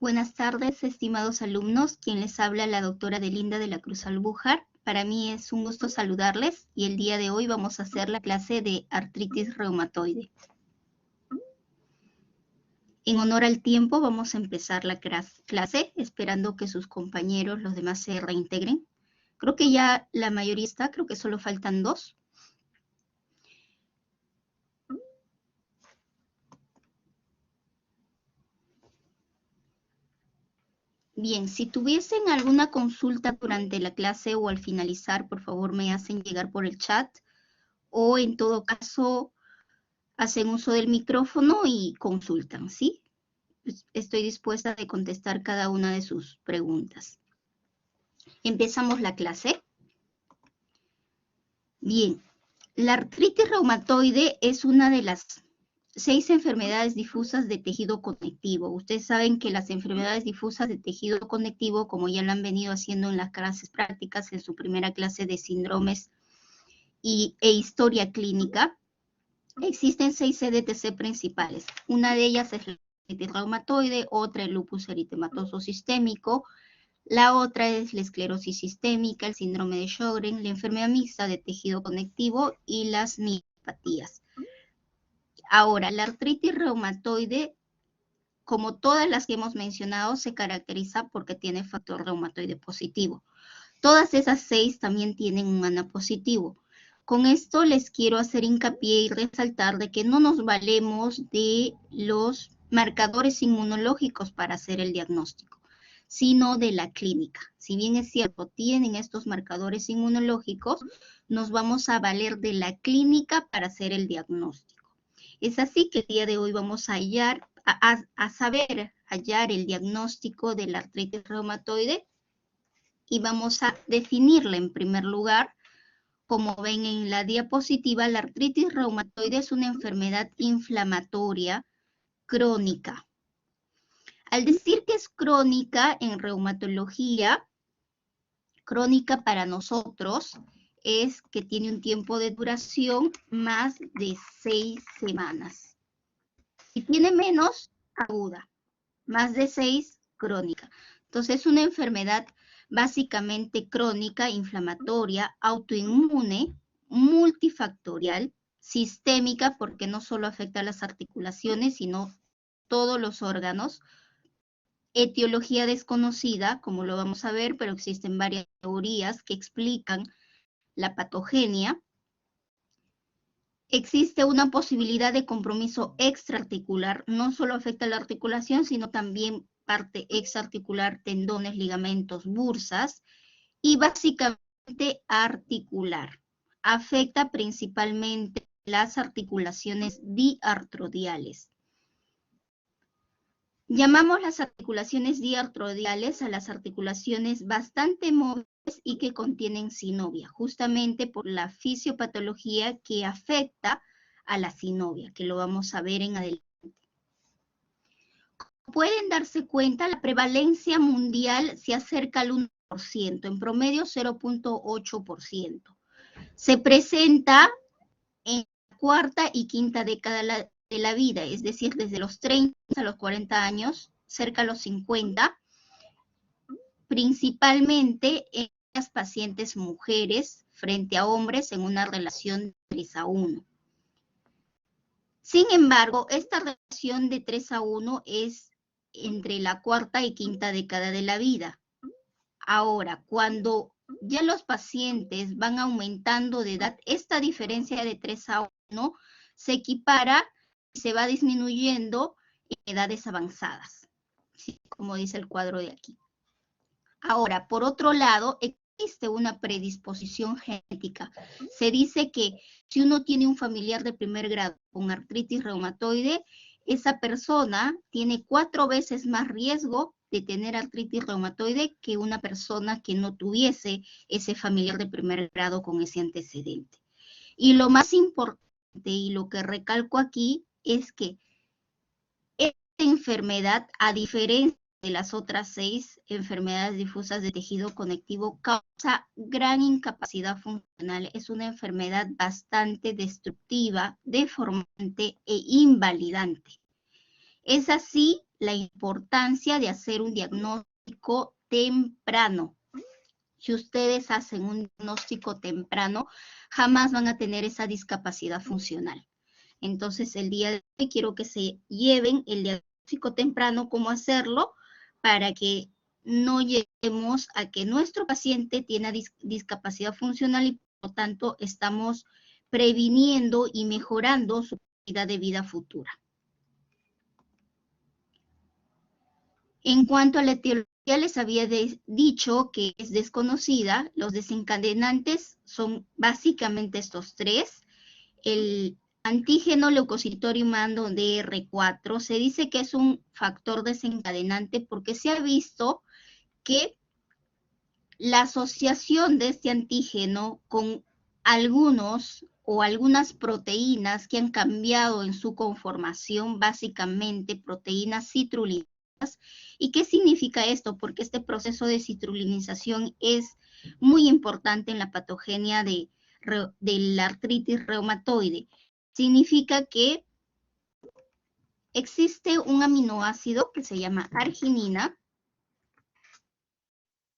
Buenas tardes, estimados alumnos. Quien les habla, la doctora Delinda de la Cruz Albújar. Para mí es un gusto saludarles y el día de hoy vamos a hacer la clase de artritis reumatoide. En honor al tiempo vamos a empezar la clase, esperando que sus compañeros, los demás, se reintegren. Creo que ya la mayoría está, creo que solo faltan 2. Bien, si tuviesen alguna consulta durante la clase o al finalizar, por favor me hacen llegar por el chat, o en todo caso hacen uso del micrófono y consultan, ¿sí? Pues estoy dispuesta a contestar cada una de sus preguntas. ¿Empezamos la clase? Bien, la artritis reumatoide es una de las 6 enfermedades difusas de tejido conectivo. Ustedes saben que las enfermedades difusas de tejido conectivo, como ya lo han venido haciendo en las clases prácticas, en su primera clase de síndromes e historia clínica, existen 6 CDTC principales. Una de ellas es la artritis reumatoide, otra el lupus eritematoso sistémico, la otra es la esclerosis sistémica, el síndrome de Sjögren, la enfermedad mixta de tejido conectivo y las miopatías. Ahora, la artritis reumatoide, como todas las que hemos mencionado, se caracteriza porque tiene factor reumatoide positivo. Todas esas 6 también tienen un ANA positivo. Con esto les quiero hacer hincapié y resaltar de que no nos valemos de los marcadores inmunológicos para hacer el diagnóstico, sino de la clínica. Si bien es cierto, tienen estos marcadores inmunológicos, nos vamos a valer de la clínica para hacer el diagnóstico. Es así que el día de hoy vamos a saber hallar el diagnóstico de la artritis reumatoide y vamos a definirla en primer lugar. Como ven en la diapositiva, la artritis reumatoide es una enfermedad inflamatoria crónica. Al decir que es crónica en reumatología, crónica para nosotros es que tiene un tiempo de duración más de 6 semanas. Si tiene menos, aguda. Más de 6, crónica. Entonces es una enfermedad básicamente crónica, inflamatoria, autoinmune, multifactorial, sistémica, porque no solo afecta a las articulaciones, sino todos los órganos. Etiología desconocida, como lo vamos a ver, pero existen varias teorías que explican la patogenia. Existe una posibilidad de compromiso extraarticular, no solo afecta a la articulación, sino también parte extraarticular, tendones, ligamentos, bursas, y básicamente articular. Afecta principalmente las articulaciones diartrodiales. Llamamos las articulaciones diartrodiales a las articulaciones bastante móviles y que contienen sinovia, justamente por la fisiopatología que afecta a la sinovia, que lo vamos a ver en adelante. Como pueden darse cuenta, la prevalencia mundial se acerca al 1%, en promedio 0.8%. Se presenta en la cuarta y quinta década de la vida, es decir, desde los 30 a los 40 años, cerca a los 50, principalmente en las pacientes mujeres frente a hombres en una relación de 3:1. Sin embargo, esta relación de 3:1 es entre la cuarta y quinta década de la vida. Ahora, cuando ya los pacientes van aumentando de edad, esta diferencia de 3:1 se equipara y se va disminuyendo en edades avanzadas, ¿sí? Como dice el cuadro de aquí. Ahora, por otro lado, existe una predisposición genética. Se dice que si uno tiene un familiar de primer grado con artritis reumatoide, esa persona tiene 4 veces más riesgo de tener artritis reumatoide que una persona que no tuviese ese familiar de primer grado con ese antecedente. Y lo más importante y lo que recalco aquí es que esta enfermedad, a diferencia de las otras 6 enfermedades difusas de tejido conectivo, causa gran incapacidad funcional. Es una enfermedad bastante destructiva, deformante e invalidante. Es así la importancia de hacer un diagnóstico temprano. Si ustedes hacen un diagnóstico temprano, jamás van a tener esa discapacidad funcional. Entonces, el día de hoy quiero que se lleven el diagnóstico temprano, cómo hacerlo, para que no lleguemos a que nuestro paciente tiene discapacidad funcional y por lo tanto estamos previniendo y mejorando su calidad de vida futura. En cuanto a la etiología, les había dicho que es desconocida. Los desencadenantes son básicamente estos tres. El antígeno leucocitorio humano DR4 se dice que es un factor desencadenante porque se ha visto que la asociación de este antígeno con algunos o algunas proteínas que han cambiado en su conformación, básicamente proteínas citrulinas. ¿Y qué significa esto? Porque este proceso de citrulinización es muy importante en la patogenia de la artritis reumatoide. Significa que existe un aminoácido que se llama arginina,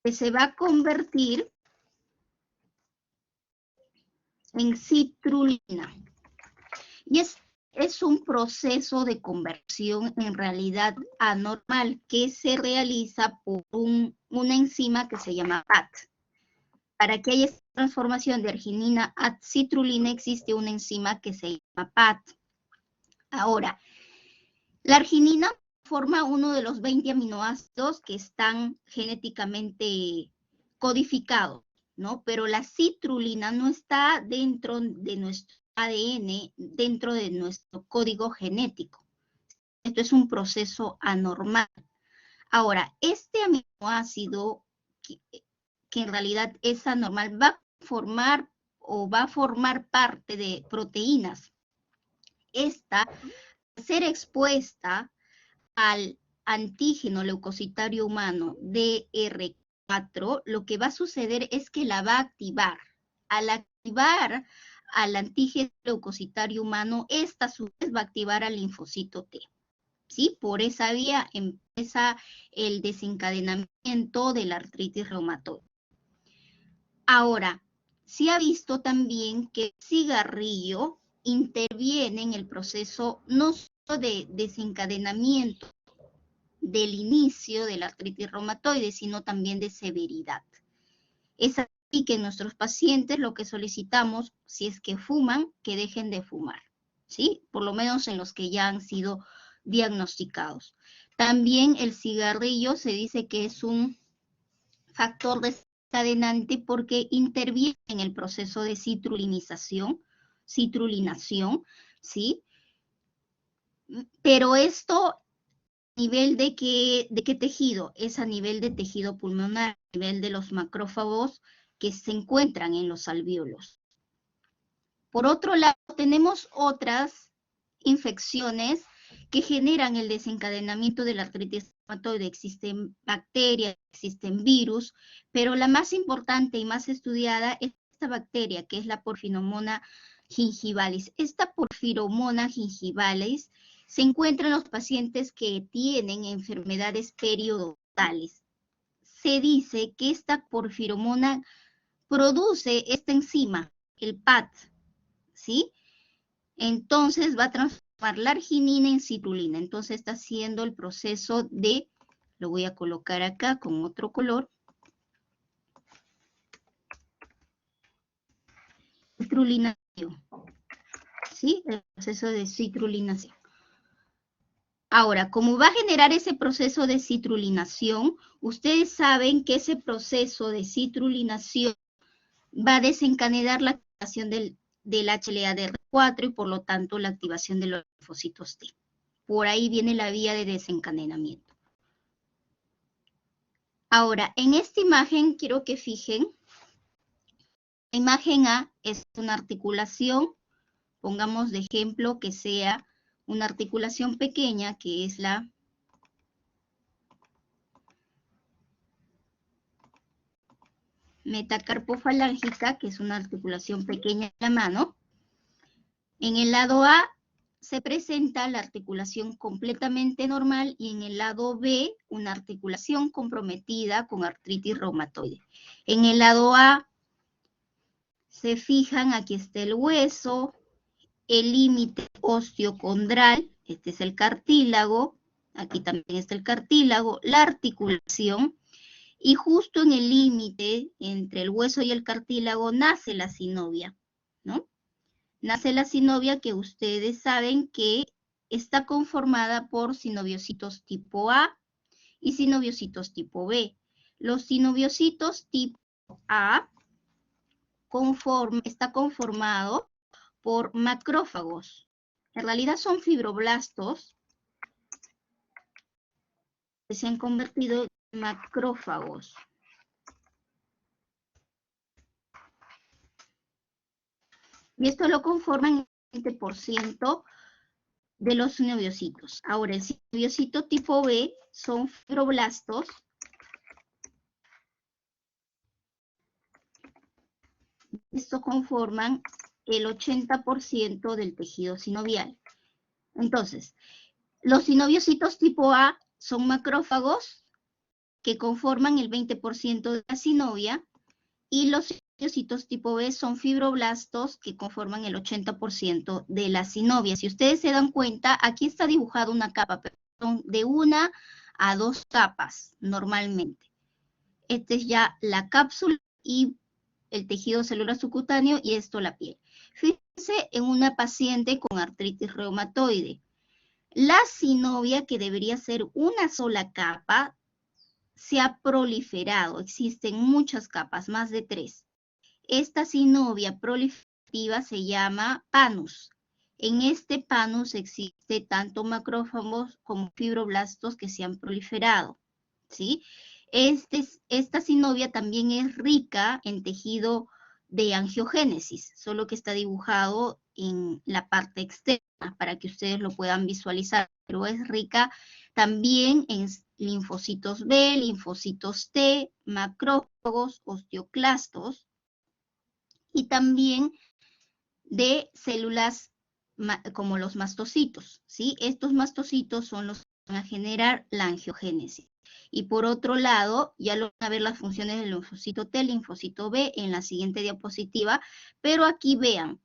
que se va a convertir en citrulina. Y es un proceso de conversión en realidad anormal que se realiza por una enzima que se llama PAT. Para que haya esta transformación de arginina a citrulina existe una enzima que se llama PAT. Ahora, la arginina forma uno de los 20 aminoácidos que están genéticamente codificados, ¿no? Pero la citrulina no está dentro de nuestro ADN, dentro de nuestro código genético. Esto es un proceso anormal. Ahora, este aminoácido, que en realidad es anormal, va a formar parte de proteínas. Esta, al ser expuesta al antígeno leucocitario humano DR4, lo que va a suceder es que la va a activar. Al activar al antígeno leucocitario humano, esta a su vez va a activar al linfocito T. ¿Sí? Por esa vía empieza el desencadenamiento de la artritis reumatoide. Ahora, se ha visto también que el cigarrillo interviene en el proceso no solo de desencadenamiento del inicio de la artritis reumatoide, sino también de severidad. Es así que en nuestros pacientes lo que solicitamos, si es que fuman, que dejen de fumar, ¿sí? Por lo menos en los que ya han sido diagnosticados. También el cigarrillo se dice que es un factor desencadenante porque interviene en el proceso de citrulinación, ¿sí? Pero esto, ¿nivel de qué tejido? Es a nivel de tejido pulmonar, a nivel de los macrófagos que se encuentran en los alvéolos. Por otro lado, tenemos otras infecciones que generan el desencadenamiento de la artritis reumatoide. Existen bacterias, existen virus, pero la más importante y más estudiada es esta bacteria, que es la Porphyromonas gingivalis. Esta Porphyromonas gingivalis se encuentra en los pacientes que tienen enfermedades periodontales. Se dice que esta porfiromona produce esta enzima, el PAT, ¿sí? Entonces va a transformar la arginina en citrulina. Entonces está haciendo el proceso de, lo voy a colocar acá con otro color, citrulinación, ¿sí? El proceso de citrulinación. Ahora, como va a generar ese proceso de citrulinación, ustedes saben que ese proceso de citrulinación va a desencadenar la activación del HLA-DR4 y por lo tanto la activación de los linfocitos T. Por ahí viene la vía de desencadenamiento. Ahora, en esta imagen quiero que fijen, la imagen A es una articulación, pongamos de ejemplo que sea una articulación pequeña, que es la metacarpofalángica, que es una articulación pequeña en la mano. En el lado A se presenta la articulación completamente normal y en el lado B una articulación comprometida con artritis reumatoide. En el lado A se fijan, aquí está el hueso, el límite osteocondral, este es el cartílago, aquí también está el cartílago, la articulación, y justo en el límite entre el hueso y el cartílago nace la sinovia, ¿no? Nace la sinovia que ustedes saben que está conformada por sinoviocitos tipo A y sinoviocitos tipo B. Los sinoviocitos tipo A está conformado por macrófagos. En realidad son fibroblastos que se han convertido en macrófagos. Y esto lo conforman el 20% de los sinoviocitos. Ahora, el sinoviocito tipo B son fibroblastos estos conforman el 80% del tejido sinovial. Entonces, los sinoviocitos tipo A son macrófagos que conforman el 20% de la sinovia y los sinoviocitos tipo B son fibroblastos que conforman el 80% de la sinovia. Si ustedes se dan cuenta, aquí está dibujada una capa, pero son de 1 a 2 capas normalmente. Esta es ya la cápsula y el tejido celular subcutáneo y esto la piel. Fíjense en una paciente con artritis reumatoide. La sinovia, que debería ser una sola capa, se ha proliferado. Existen muchas capas, más de 3. Esta sinovia proliferativa se esta panus. En este panus existe tanto macrófagos como fibroblastos que se han proliferado, ¿sí? Esta sinovia también es rica en tejido de angiogénesis, solo que está dibujado en la parte externa para que ustedes lo puedan visualizar, pero es rica también en linfocitos B, linfocitos T, macrófagos, osteoclastos y también de células como los mastocitos, ¿sí? Estos mastocitos son los que van a generar la angiogénesis. Y por otro lado, ya lo van a ver las funciones del linfocito T, linfocito B en la siguiente diapositiva, pero aquí vean,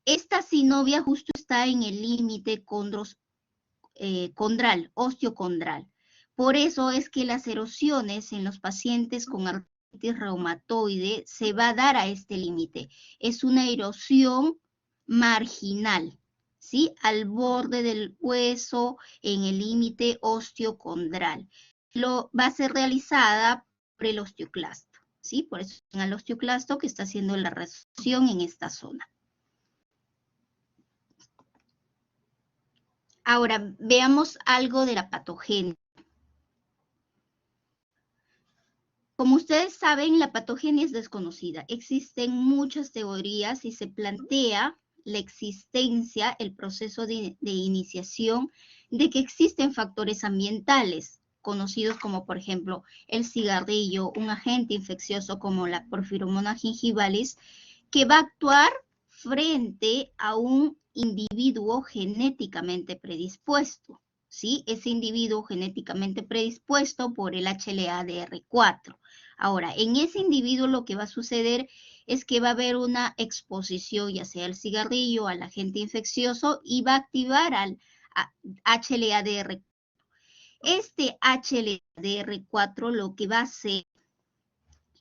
esta sinovia justo está en el límite condral, osteocondral. Por eso es que las erosiones en los pacientes con artritis reumatoide se va a dar a este límite. Es una erosión marginal, ¿sí? Al borde del hueso, en el límite osteocondral. Va a ser realizada por el osteoclasto, ¿sí? Por eso es el osteoclasto que está haciendo la resorción en esta zona. Ahora, veamos algo de la patogenia. Como ustedes saben, la patogenia es desconocida. Existen muchas teorías y se plantea la existencia, el proceso de iniciación de que existen factores ambientales, conocidos como, por ejemplo, el cigarrillo, un agente infeccioso como la Porphyromonas gingivalis, que va a actuar frente a un individuo genéticamente predispuesto, ¿sí? Ese individuo genéticamente predispuesto por el HLA-DR4. Ahora, en ese individuo lo que va a suceder es que va a haber una exposición, ya sea al cigarrillo, al agente infeccioso, y va a activar al HLA-DR4. Este HLA-DR4 lo que va a hacer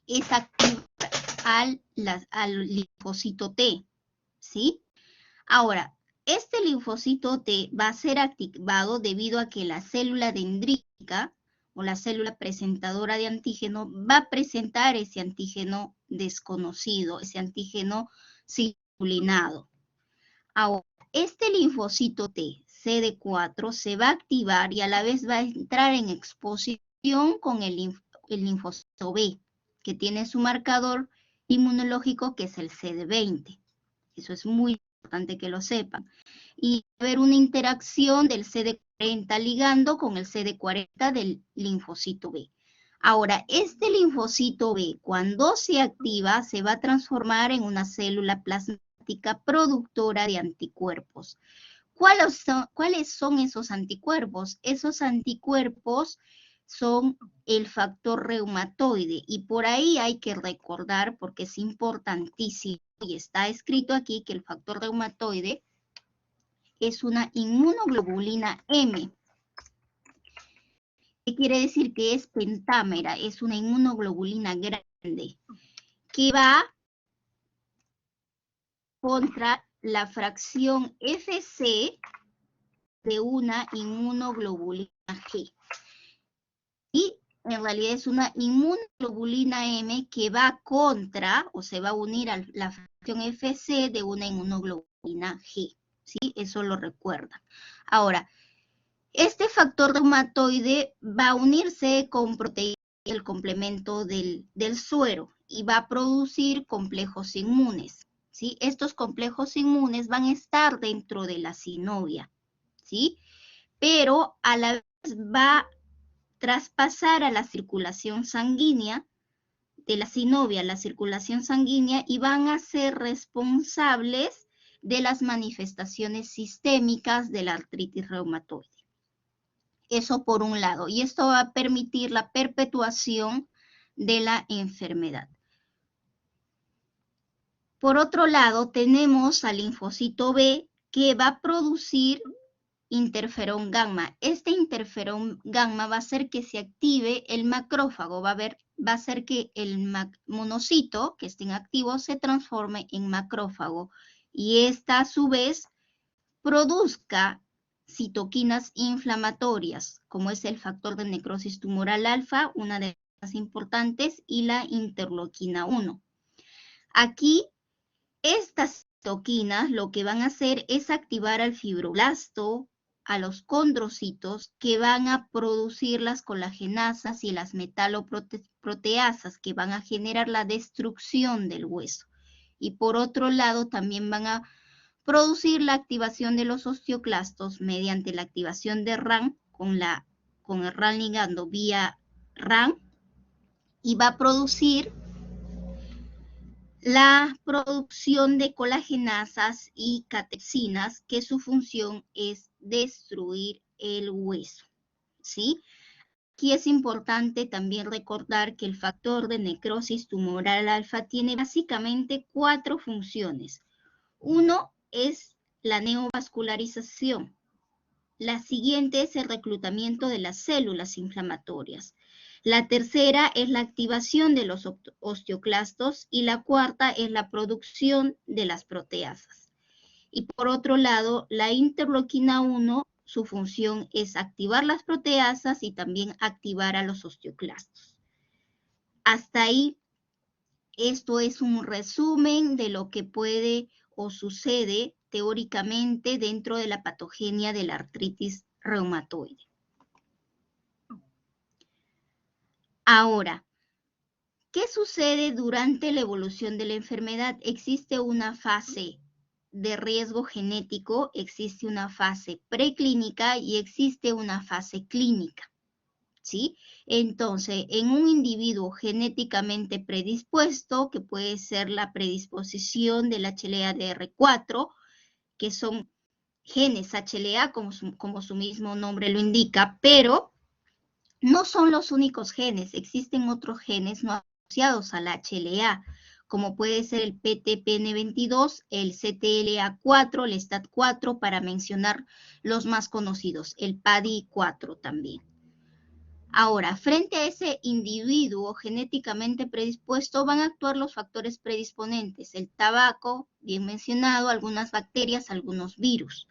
es activar al linfocito T, ¿sí? Ahora, este linfocito T va a ser activado debido a que la célula dendrítica o la célula presentadora de antígeno va a presentar ese antígeno desconocido, ese antígeno circulinado. Ahora, este linfocito T, CD4, se va a activar y a la vez va a entrar en exposición con el linfocito B, que tiene su marcador inmunológico que es el CD20. Eso es muy importante que lo sepan. Y va a haber una interacción del CD40 ligando con el CD40 del linfocito B. Ahora, este linfocito B, cuando se activa, se va a transformar en una célula plasmática productora de anticuerpos. ¿Cuáles son esos anticuerpos? Esos anticuerpos son el factor reumatoide y por ahí hay que recordar, porque es importantísimo y está escrito aquí, que el factor reumatoide es una inmunoglobulina M. ¿Qué quiere decir? Que es pentámera, es una inmunoglobulina grande que va contra la fracción Fc de una inmunoglobulina G. Y en realidad es una inmunoglobulina M que va contra o se va a unir a la fracción Fc de una inmunoglobulina G. ¿Sí? Eso lo recuerda. Ahora, este factor reumatoide va a unirse con proteína del complemento del suero y va a producir complejos inmunes. ¿Sí? Estos complejos inmunes van a estar dentro de la sinovia, ¿sí? Pero a la vez va a traspasar a la circulación sanguínea, de la sinovia a la circulación sanguínea, y van a ser responsables de las manifestaciones sistémicas de la artritis reumatoide. Eso por un lado, y esto va a permitir la perpetuación de la enfermedad. Por otro lado, tenemos al linfocito B que va a producir interferón gamma. Este interferón gamma va a hacer que se active el macrófago, va a hacer que el monocito que esté inactivo se transforme en macrófago y esta a su vez produzca citoquinas inflamatorias, como es el factor de necrosis tumoral alfa, una de las importantes, y la interleuquina 1. Aquí, estas citoquinas lo que van a hacer es activar al fibroblasto, a los condrocitos, que van a producir las colagenasas y las metaloproteasas, que van a generar la destrucción del hueso. Y por otro lado, también van a producir la activación de los osteoclastos mediante la activación de RAN con el RAN ligando vía RAN, y va a producir la producción de colagenasas y catepsinas, que su función es destruir el hueso, ¿sí? Aquí es importante también recordar que el factor de necrosis tumoral alfa tiene básicamente 4 funciones. Uno es la neovascularización. La siguiente es el reclutamiento de las células inflamatorias. La tercera es la activación de los osteoclastos y la cuarta es la producción de las proteasas. Y por otro lado, la interleuquina 1, su función es activar las proteasas y también activar a los osteoclastos. Hasta ahí, esto es un resumen de lo que puede o sucede teóricamente dentro de la patogenia de la artritis reumatoide. Ahora, ¿qué sucede durante la evolución de la enfermedad? Existe una fase de riesgo genético, existe una fase preclínica y existe una fase clínica, ¿sí? Entonces, en un individuo genéticamente predispuesto, que puede ser la predisposición del HLA-DR4, que son genes HLA, como su mismo nombre lo indica, pero no son los únicos genes, existen otros genes no asociados al HLA, como puede ser el PTPN22, el CTLA4, el STAT4, para mencionar los más conocidos, el PADI4 también. Ahora, frente a ese individuo genéticamente predispuesto van a actuar los factores predisponentes, el tabaco, bien mencionado, algunas bacterias, algunos virus.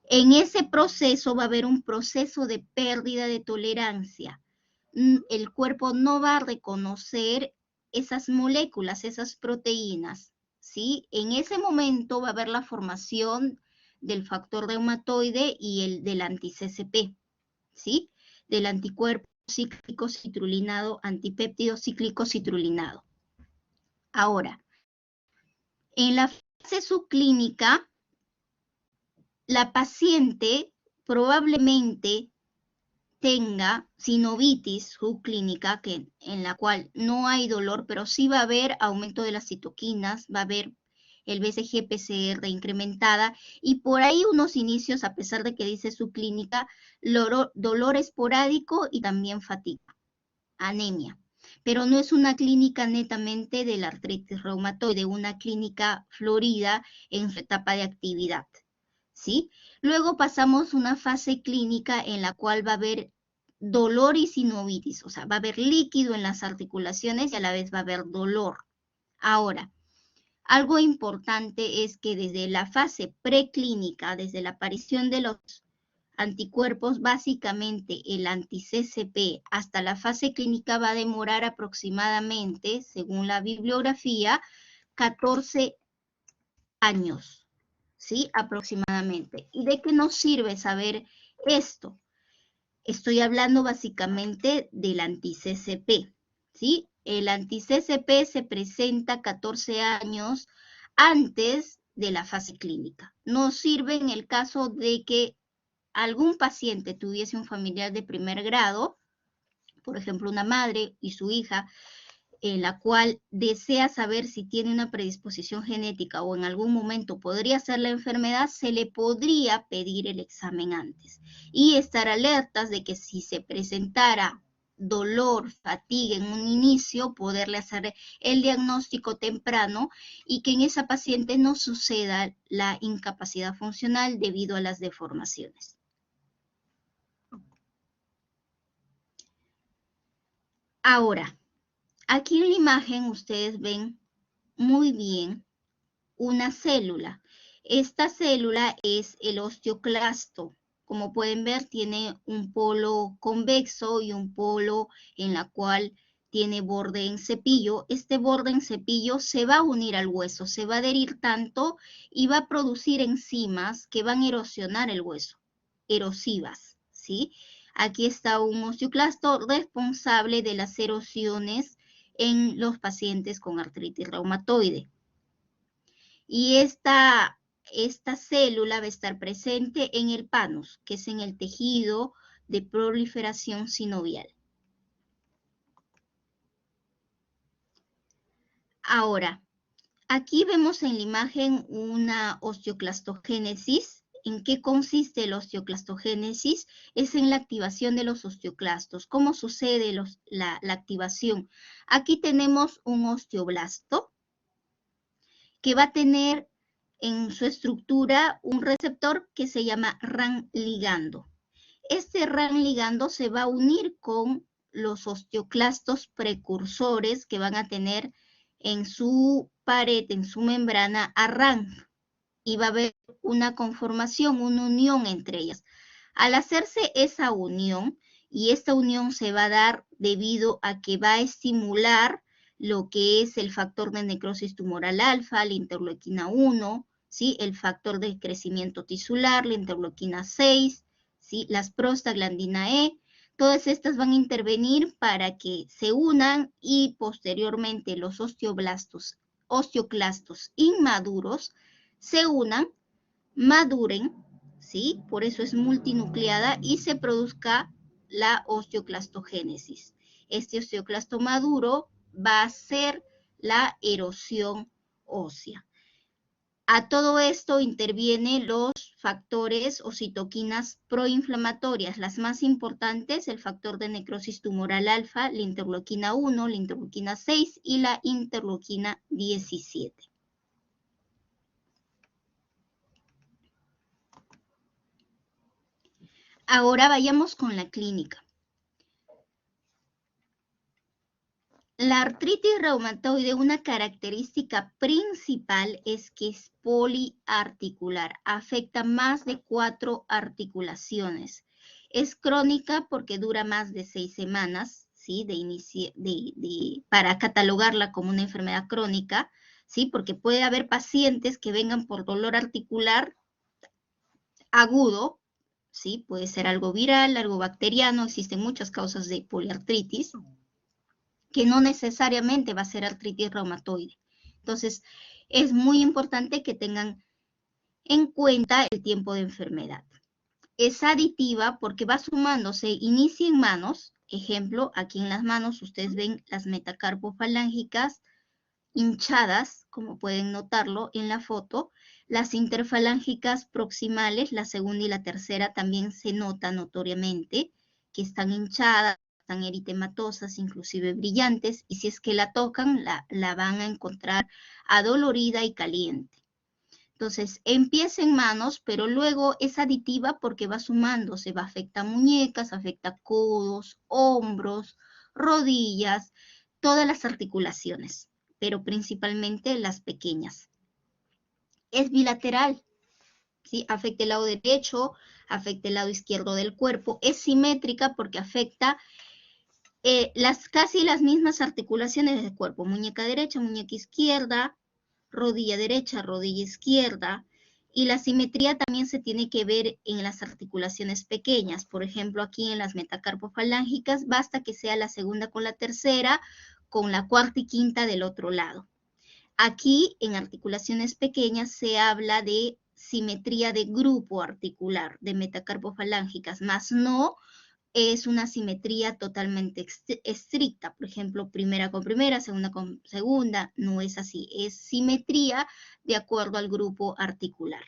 En ese proceso va a haber un proceso de pérdida de tolerancia. El cuerpo no va a reconocer esas moléculas, esas proteínas, ¿sí? En ese momento va a haber la formación del factor reumatoide y el del anti-CCP, ¿sí? Del anticuerpo cíclico citrulinado, antipéptido cíclico citrulinado. Ahora, en la fase subclínica, la paciente probablemente tenga sinovitis subclínica, en la cual no hay dolor, pero sí va a haber aumento de las citoquinas, va a haber el BCG-PCR incrementada, y por ahí unos inicios, a pesar de que dice su clínica, dolor esporádico y también fatiga, anemia. Pero no es una clínica netamente de la artritis reumatoide, una clínica florida en su etapa de actividad, ¿sí? Luego pasamos una fase clínica en la cual va a haber dolor y sinovitis, o sea, va a haber líquido en las articulaciones y a la vez va a haber dolor. Ahora, algo importante es que desde la fase preclínica, desde la aparición de los anticuerpos, básicamente el anti-CCP, hasta la fase clínica va a demorar aproximadamente, según la bibliografía, 14 años, ¿sí? Aproximadamente. ¿Y de qué nos sirve saber esto? Estoy hablando básicamente del anti-CCP, ¿sí? El anti-CCP se presenta 14 años antes de la fase clínica. Nos sirve en el caso de que algún paciente tuviese un familiar de primer grado, por ejemplo, una madre y su hija, en la cual desea saber si tiene una predisposición genética o en algún momento podría ser la enfermedad, se le podría pedir el examen antes y estar alertas de que si se presentara dolor, fatiga en un inicio, poderle hacer el diagnóstico temprano y que en esa paciente no suceda la incapacidad funcional debido a las deformaciones. Ahora, aquí en la imagen ustedes ven muy bien una célula. Esta célula es el osteoclasto. Como pueden ver, tiene un polo convexo y un polo en la cual tiene borde en cepillo. Este borde en cepillo se va a unir al hueso, se va a adherir tanto y va a producir enzimas que van a erosionar el hueso, erosivas, ¿sí? Aquí está un osteoclasto responsable de las erosiones en los pacientes con artritis reumatoide. Y esta célula va a estar presente en el panus, que es en el tejido de proliferación sinovial. Ahora, aquí vemos en la imagen una osteoclastogénesis. ¿En qué consiste la osteoclastogénesis? Es en la activación de los osteoclastos. ¿Cómo sucede la activación? Aquí tenemos un osteoblasto que va a tener en su estructura un receptor que se llama RAN ligando. Este RAN ligando se va a unir con los osteoclastos precursores que van a tener en su pared, en su membrana, a RAN, y va a haber una conformación, una unión entre ellas. Al hacerse esa unión, y esta unión se va a dar debido a que va a estimular lo que es el factor de necrosis tumoral alfa, la interleuquina 1, ¿sí? El factor de crecimiento tisular, la interleuquina 6, ¿sí? Las prostaglandina E, todas estas van a intervenir para que se unan y posteriormente los osteoclastos inmaduros se unan, maduren, ¿sí? Por eso es multinucleada y se produzca la osteoclastogénesis. Este osteoclasto maduro va a ser la erosión ósea. A todo esto intervienen los factores o citoquinas proinflamatorias. Las más importantes, el factor de necrosis tumoral alfa, la interleuquina 1, la interleuquina 6 y la interleuquina 17. Ahora vayamos con la clínica. La artritis reumatoide, una característica principal es que es poliarticular, afecta más de 4 articulaciones. Es crónica porque dura más de 6 semanas, ¿sí? Para catalogarla como una enfermedad crónica, ¿sí? Porque puede haber pacientes que vengan por dolor articular agudo, ¿sí? Puede ser algo viral, algo bacteriano, existen muchas causas de poliartritis, que no necesariamente va a ser artritis reumatoide. Entonces, es muy importante que tengan en cuenta el tiempo de enfermedad. Es aditiva porque va sumándose, inicia en manos, ejemplo, aquí en las manos ustedes ven las metacarpofalángicas hinchadas, como pueden notarlo en la foto. Las interfalángicas proximales, la segunda y la tercera, también se nota notoriamente que están hinchadas, están eritematosas, inclusive brillantes, y si es que la tocan, la van a encontrar adolorida y caliente. Entonces, empieza en manos, pero luego es aditiva porque va sumando, se va a afectar muñecas, afecta codos, hombros, rodillas, todas las articulaciones, pero principalmente las pequeñas. Es bilateral, ¿sí? Afecta el lado derecho, afecta el lado izquierdo del cuerpo, es simétrica porque afecta casi las mismas articulaciones del cuerpo, muñeca derecha, muñeca izquierda, rodilla derecha, rodilla izquierda, y la simetría también se tiene que ver en las articulaciones pequeñas. Por ejemplo, aquí en las metacarpofalángicas, basta que sea la segunda con la tercera, con la cuarta y quinta del otro lado. Aquí, en articulaciones pequeñas, se habla de simetría de grupo articular, de metacarpofalángicas, más no es una simetría totalmente estricta. Por ejemplo, primera con primera, segunda con segunda, no es así. Es simetría de acuerdo al grupo articular.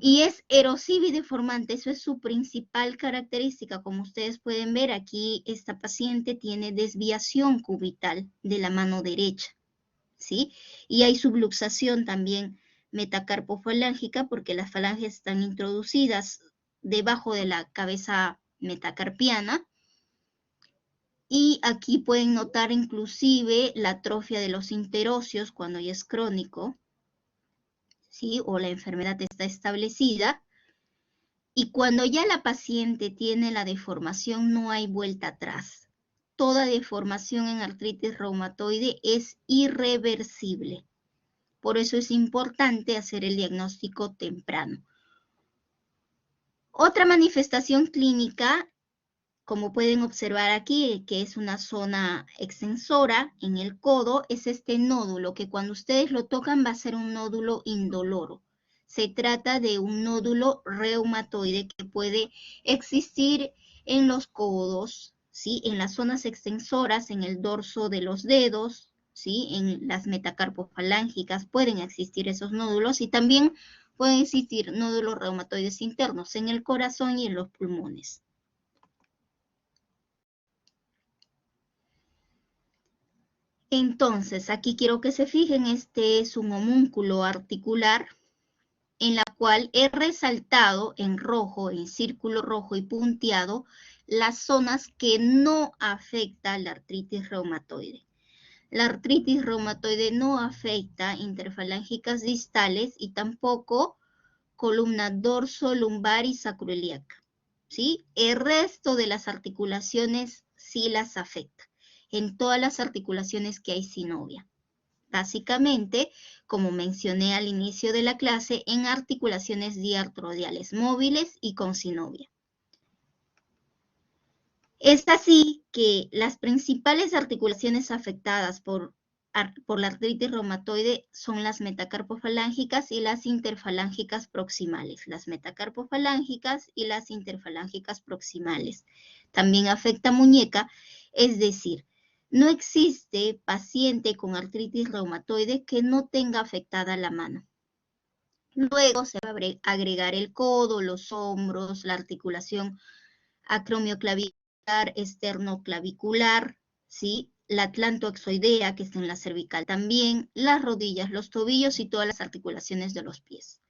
Y es erosiva y deformante, eso es su principal característica. Como ustedes pueden ver, aquí esta paciente tiene desviación cubital de la mano derecha, ¿sí? Y hay subluxación también metacarpofalángica porque las falanges están introducidas debajo de la cabeza metacarpiana. Y aquí pueden notar inclusive la atrofia de los interóseos cuando ya es crónico, ¿sí? O la enfermedad está establecida. Y cuando ya la paciente tiene la deformación, no hay vuelta atrás. Toda deformación en artritis reumatoide es irreversible. Por eso es importante hacer el diagnóstico temprano. Otra manifestación clínica, como pueden observar aquí, que es una zona extensora en el codo, es este nódulo, que cuando ustedes lo tocan va a ser un nódulo indoloro. Se trata de un nódulo reumatoide que puede existir en los codos, ¿sí? En las zonas extensoras, en el dorso de los dedos, ¿sí? En las metacarpofalángicas pueden existir esos nódulos y también pueden existir nódulos reumatoides internos en el corazón y en los pulmones. Entonces, aquí quiero que se fijen, este es un homúnculo articular en la cual he resaltado en rojo, en círculo rojo y punteado, las zonas que no afecta la artritis reumatoide. La artritis reumatoide no afecta interfalángicas distales y tampoco columna dorso, lumbar y sacroiliaca, ¿sí? El resto de las articulaciones sí las afecta, en todas las articulaciones que hay sinovia. Básicamente, como mencioné al inicio de la clase, en articulaciones diartrodiales móviles y con sinovia. Es así que las principales articulaciones afectadas por la artritis reumatoide son las metacarpofalángicas y las interfalángicas proximales. Las metacarpofalángicas y las interfalángicas proximales. También afecta muñeca, es decir, no existe paciente con artritis reumatoide que no tenga afectada la mano. Luego se va a agregar el codo, los hombros, la articulación acromioclavicular, esternoclavicular, ¿sí? La atlantoexoidea, que está en la cervical también, las rodillas, los tobillos y todas las articulaciones de los pies.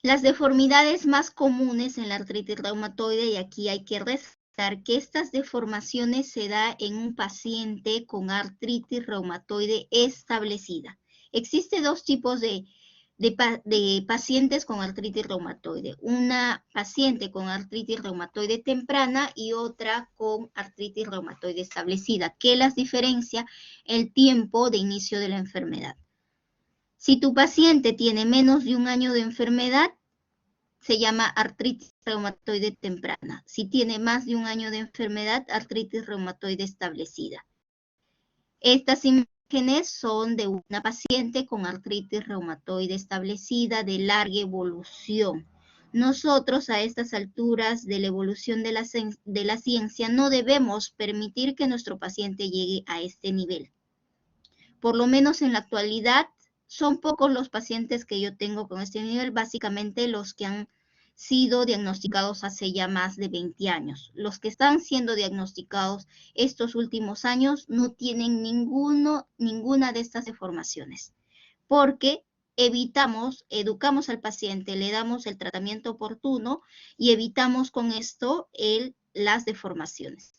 Las deformidades más comunes en la artritis reumatoide, y aquí hay que resaltar que estas deformaciones se da en un paciente con artritis reumatoide establecida. Existen dos tipos de pacientes con artritis reumatoide. Una paciente con artritis reumatoide temprana y otra con artritis reumatoide establecida. ¿Qué las diferencia? El tiempo de inicio de la enfermedad. Si tu paciente tiene menos de un año de enfermedad, se llama artritis reumatoide temprana. Si tiene más de un año de enfermedad, artritis reumatoide establecida. Estas imágenes son de una paciente con artritis reumatoide establecida de larga evolución. Nosotros a estas alturas de la evolución de la ciencia no debemos permitir que nuestro paciente llegue a este nivel. Por lo menos en la actualidad son pocos los pacientes que yo tengo con este nivel, básicamente los que han sido diagnosticados hace ya más de 20 años. Los que están siendo diagnosticados estos últimos años no tienen ninguna de estas deformaciones, porque educamos al paciente, le damos el tratamiento oportuno y evitamos con esto las deformaciones.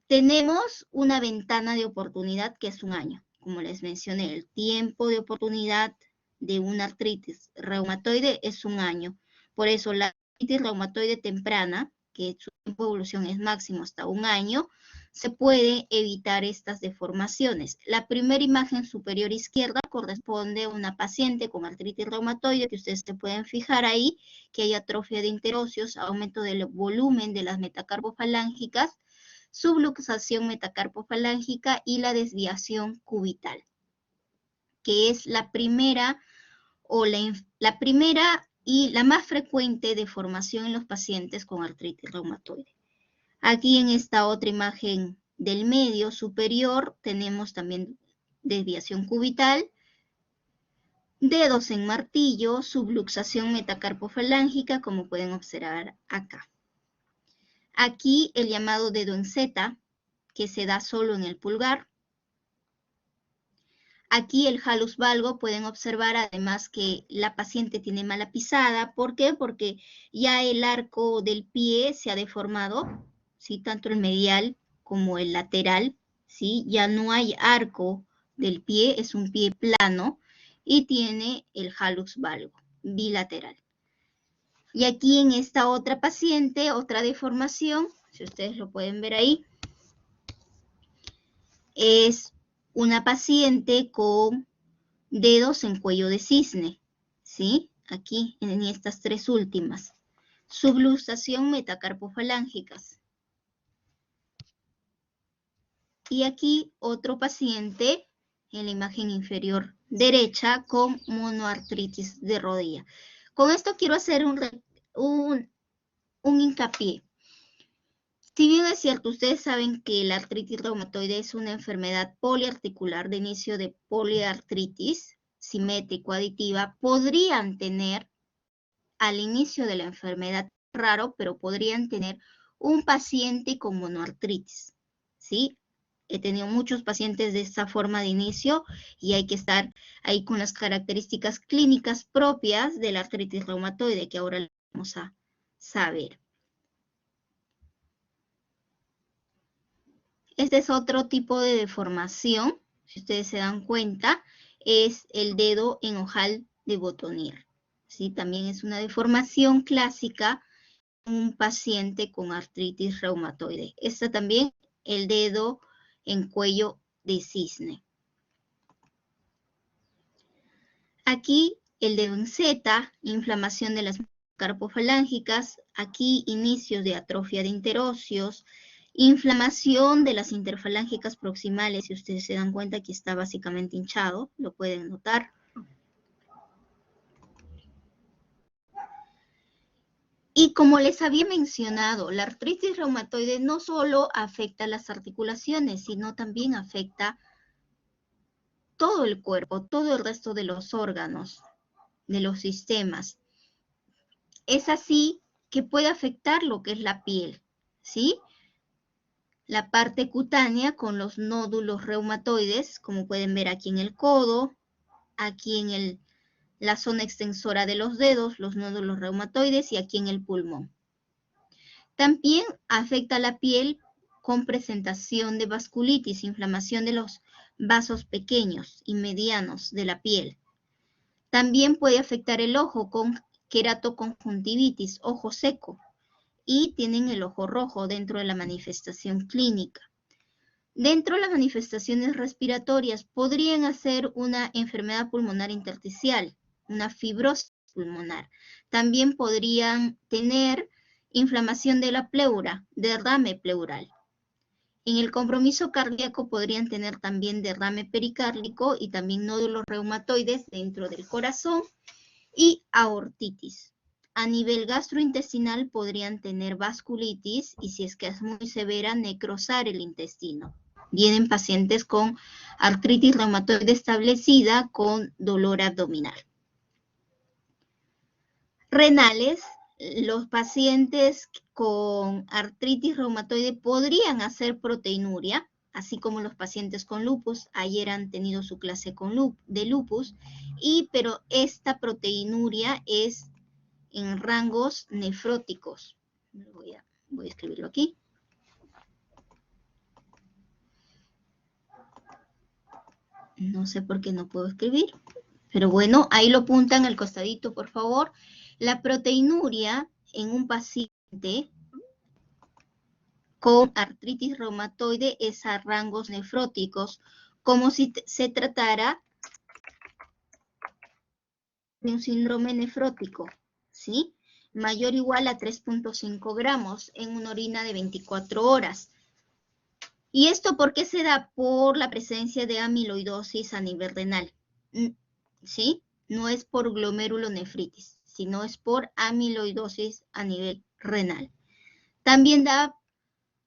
Tenemos una ventana de oportunidad que es un año. Como les mencioné, el tiempo de oportunidad de una artritis reumatoide es un año. Por eso la artritis reumatoide temprana, que su tiempo de evolución es máximo hasta un año, se puede evitar estas deformaciones. La primera imagen superior izquierda corresponde a una paciente con artritis reumatoide, que ustedes se pueden fijar ahí, que hay atrofia de interóseos, aumento del volumen de las metacarpofalángicas, subluxación metacarpofalángica y la desviación cubital, que es la primera y la más frecuente deformación en los pacientes con artritis reumatoide. Aquí en esta otra imagen del medio superior tenemos también desviación cubital, dedos en martillo, subluxación metacarpofalángica, como pueden observar acá. Aquí el llamado dedo en Z, que se da solo en el pulgar. Aquí el hallux valgo, pueden observar además que la paciente tiene mala pisada. ¿Por qué? Porque ya el arco del pie se ha deformado, ¿sí? Tanto el medial como el lateral, ¿sí? Ya no hay arco del pie, es un pie plano y tiene el hallux valgo bilateral. Y aquí en esta otra paciente, otra deformación, si ustedes lo pueden ver ahí, es una paciente con dedos en cuello de cisne, ¿sí? Aquí en estas tres últimas. Subluxación metacarpofalángicas. Y aquí otro paciente en la imagen inferior derecha con monoartritis de rodilla. Con esto quiero hacer un hincapié. Si bien es cierto, ustedes saben que la artritis reumatoide es una enfermedad poliarticular de inicio de poliartritis simétrico-aditiva, podrían tener al inicio de la enfermedad, raro, pero podrían tener un paciente con monoartritis, ¿sí? He tenido muchos pacientes de esta forma de inicio y hay que estar ahí con las características clínicas propias de la artritis reumatoide que ahora vamos a saber. Este es otro tipo de deformación, si ustedes se dan cuenta, es el dedo en ojal de Botonier. ¿Sí? También es una deformación clásica en un paciente con artritis reumatoide. Esta también, el dedo en cuello de cisne. Aquí el dedo en Z, inflamación de las carpofalángicas, aquí inicios de atrofia de interóseos, inflamación de las interfalángicas proximales, si ustedes se dan cuenta que está básicamente hinchado, lo pueden notar. Y como les había mencionado, la artritis reumatoide no solo afecta las articulaciones, sino también afecta todo el cuerpo, todo el resto de los órganos, de los sistemas. Es así que puede afectar lo que es la piel, ¿sí? La parte cutánea con los nódulos reumatoides, como pueden ver aquí en el codo, aquí en la zona extensora de los dedos, los nódulos reumatoides, y aquí en el pulmón. También afecta la piel con presentación de vasculitis, inflamación de los vasos pequeños y medianos de la piel. También puede afectar el ojo con queratoconjuntivitis, ojo seco, y tienen el ojo rojo dentro de la manifestación clínica. Dentro de las manifestaciones respiratorias podrían hacer una enfermedad pulmonar intersticial, una fibrosis pulmonar. También podrían tener inflamación de la pleura, derrame pleural. En el compromiso cardíaco podrían tener también derrame pericárdico y también nódulos reumatoides dentro del corazón y aortitis. A nivel gastrointestinal podrían tener vasculitis y si es que es muy severa, necrosar el intestino. Vienen pacientes con artritis reumatoide establecida con dolor abdominal. Renales, los pacientes con artritis reumatoide podrían hacer proteinuria, así como los pacientes con lupus. Ayer han tenido su clase de lupus, pero esta proteinuria es en rangos nefróticos. Voy a escribirlo aquí. No sé por qué no puedo escribir, pero bueno, ahí lo apuntan al costadito, por favor. La proteinuria en un paciente con artritis reumatoide es a rangos nefróticos, como si se tratara de un síndrome nefrótico, ¿sí? Mayor o igual a 3.5 gramos en una orina de 24 horas. ¿Y esto por qué se da? Por la presencia de amiloidosis a nivel renal, ¿sí? No es por glomerulonefritis, sino es por amiloidosis a nivel renal. También da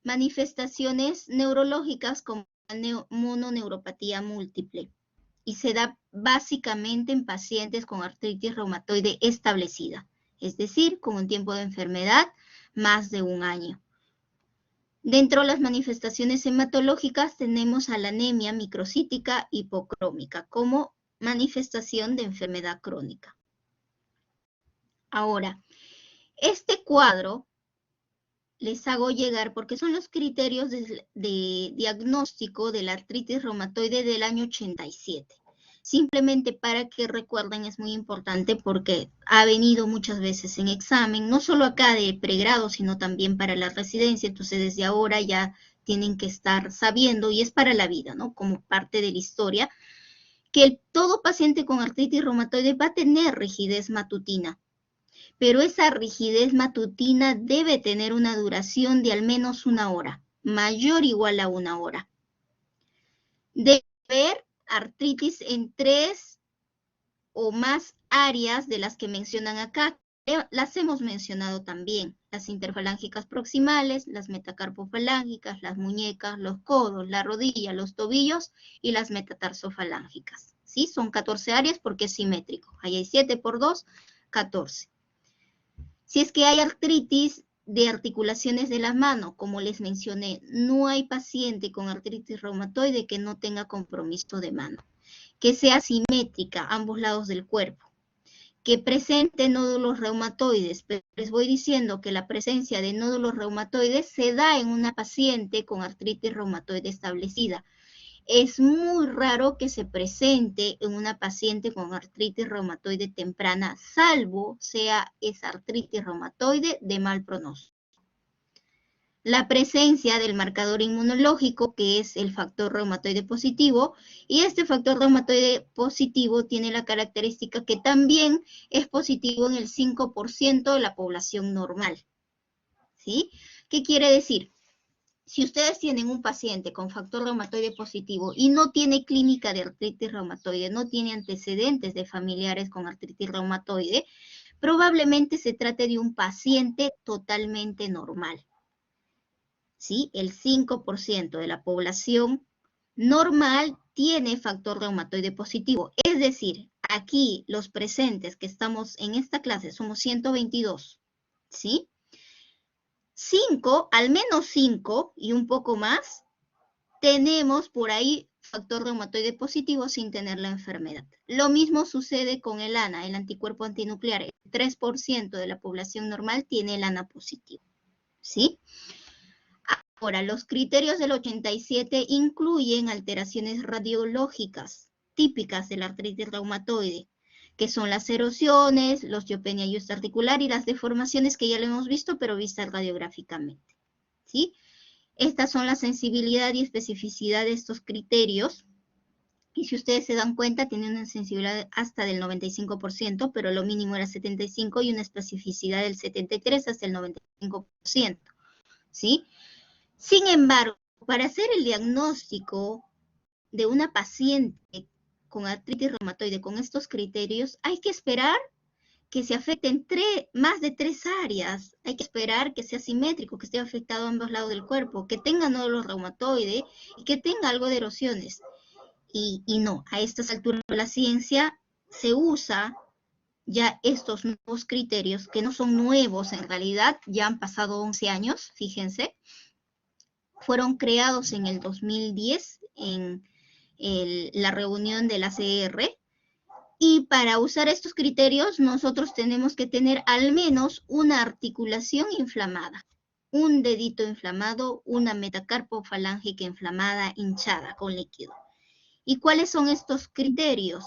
manifestaciones neurológicas como mononeuropatía múltiple y se da básicamente en pacientes con artritis reumatoide establecida, es decir, con un tiempo de enfermedad más de 1 año. Dentro de las manifestaciones hematológicas tenemos a la anemia microcítica hipocrómica como manifestación de enfermedad crónica. Ahora, este cuadro les hago llegar porque son los criterios de diagnóstico de la artritis reumatoide del año 87. Simplemente para que recuerden, es muy importante porque ha venido muchas veces en examen, no solo acá de pregrado, sino también para la residencia, entonces desde ahora ya tienen que estar sabiendo, y es para la vida, ¿no? Como parte de la historia, que todo paciente con artritis reumatoide va a tener rigidez matutina, pero esa rigidez matutina debe tener una duración de al menos 1 hora, mayor o igual a 1 hora. Debe haber artritis en 3 o más áreas de las que mencionan acá. Las hemos mencionado también, las interfalángicas proximales, las metacarpofalángicas, las muñecas, los codos, la rodilla, los tobillos y las metatarsofalángicas. ¿Sí? Son 14 áreas porque es simétrico. Ahí hay 7 por 2, 14. Si es que hay artritis de articulaciones de la mano, como les mencioné, no hay paciente con artritis reumatoide que no tenga compromiso de mano. Que sea simétrica a ambos lados del cuerpo. Que presente nódulos reumatoides, pero les voy diciendo que la presencia de nódulos reumatoides se da en una paciente con artritis reumatoide establecida. Es muy raro que se presente en una paciente con artritis reumatoide temprana, salvo sea esa artritis reumatoide de mal pronóstico. La presencia del marcador inmunológico, que es el factor reumatoide positivo, y este factor reumatoide positivo tiene la característica que también es positivo en el 5% de la población normal. ¿Sí? ¿Qué quiere decir? Si ustedes tienen un paciente con factor reumatoide positivo y no tiene clínica de artritis reumatoide, no tiene antecedentes de familiares con artritis reumatoide, probablemente se trate de un paciente totalmente normal. ¿Sí? El 5% de la población normal tiene factor reumatoide positivo. Es decir, aquí los presentes que estamos en esta clase somos 122, ¿sí? 5, al menos 5 y un poco más, tenemos por ahí factor reumatoide positivo sin tener la enfermedad. Lo mismo sucede con el ANA, el anticuerpo antinuclear. El 3% de la población normal tiene el ANA positivo, ¿sí? Ahora, los criterios del 87 incluyen alteraciones radiológicas típicas de la artritis reumatoide, que son las erosiones, la osteopenia articular y las deformaciones que ya lo hemos visto, pero vistas radiográficamente, ¿sí? Estas son la sensibilidad y especificidad de estos criterios. Y si ustedes se dan cuenta, tiene una sensibilidad hasta del 95%, pero lo mínimo era 75% y una especificidad del 73% hasta el 95%, ¿sí? Sin embargo, para hacer el diagnóstico de una paciente con artritis reumatoide con estos criterios, hay que esperar que se afecten más de 3 áreas. Hay que esperar que sea simétrico, que esté afectado a ambos lados del cuerpo, que tenga nódulos reumatoide y que tenga algo de erosiones. Y no, a estas alturas de la ciencia se usa ya estos nuevos criterios, que no son nuevos en realidad, ya han pasado 11 años, fíjense, fueron creados en el 2010 en la reunión de la CR, y para usar estos criterios nosotros tenemos que tener al menos una articulación inflamada, un dedito inflamado, una metacarpofalángica inflamada, hinchada con líquido. ¿Y cuáles son estos criterios?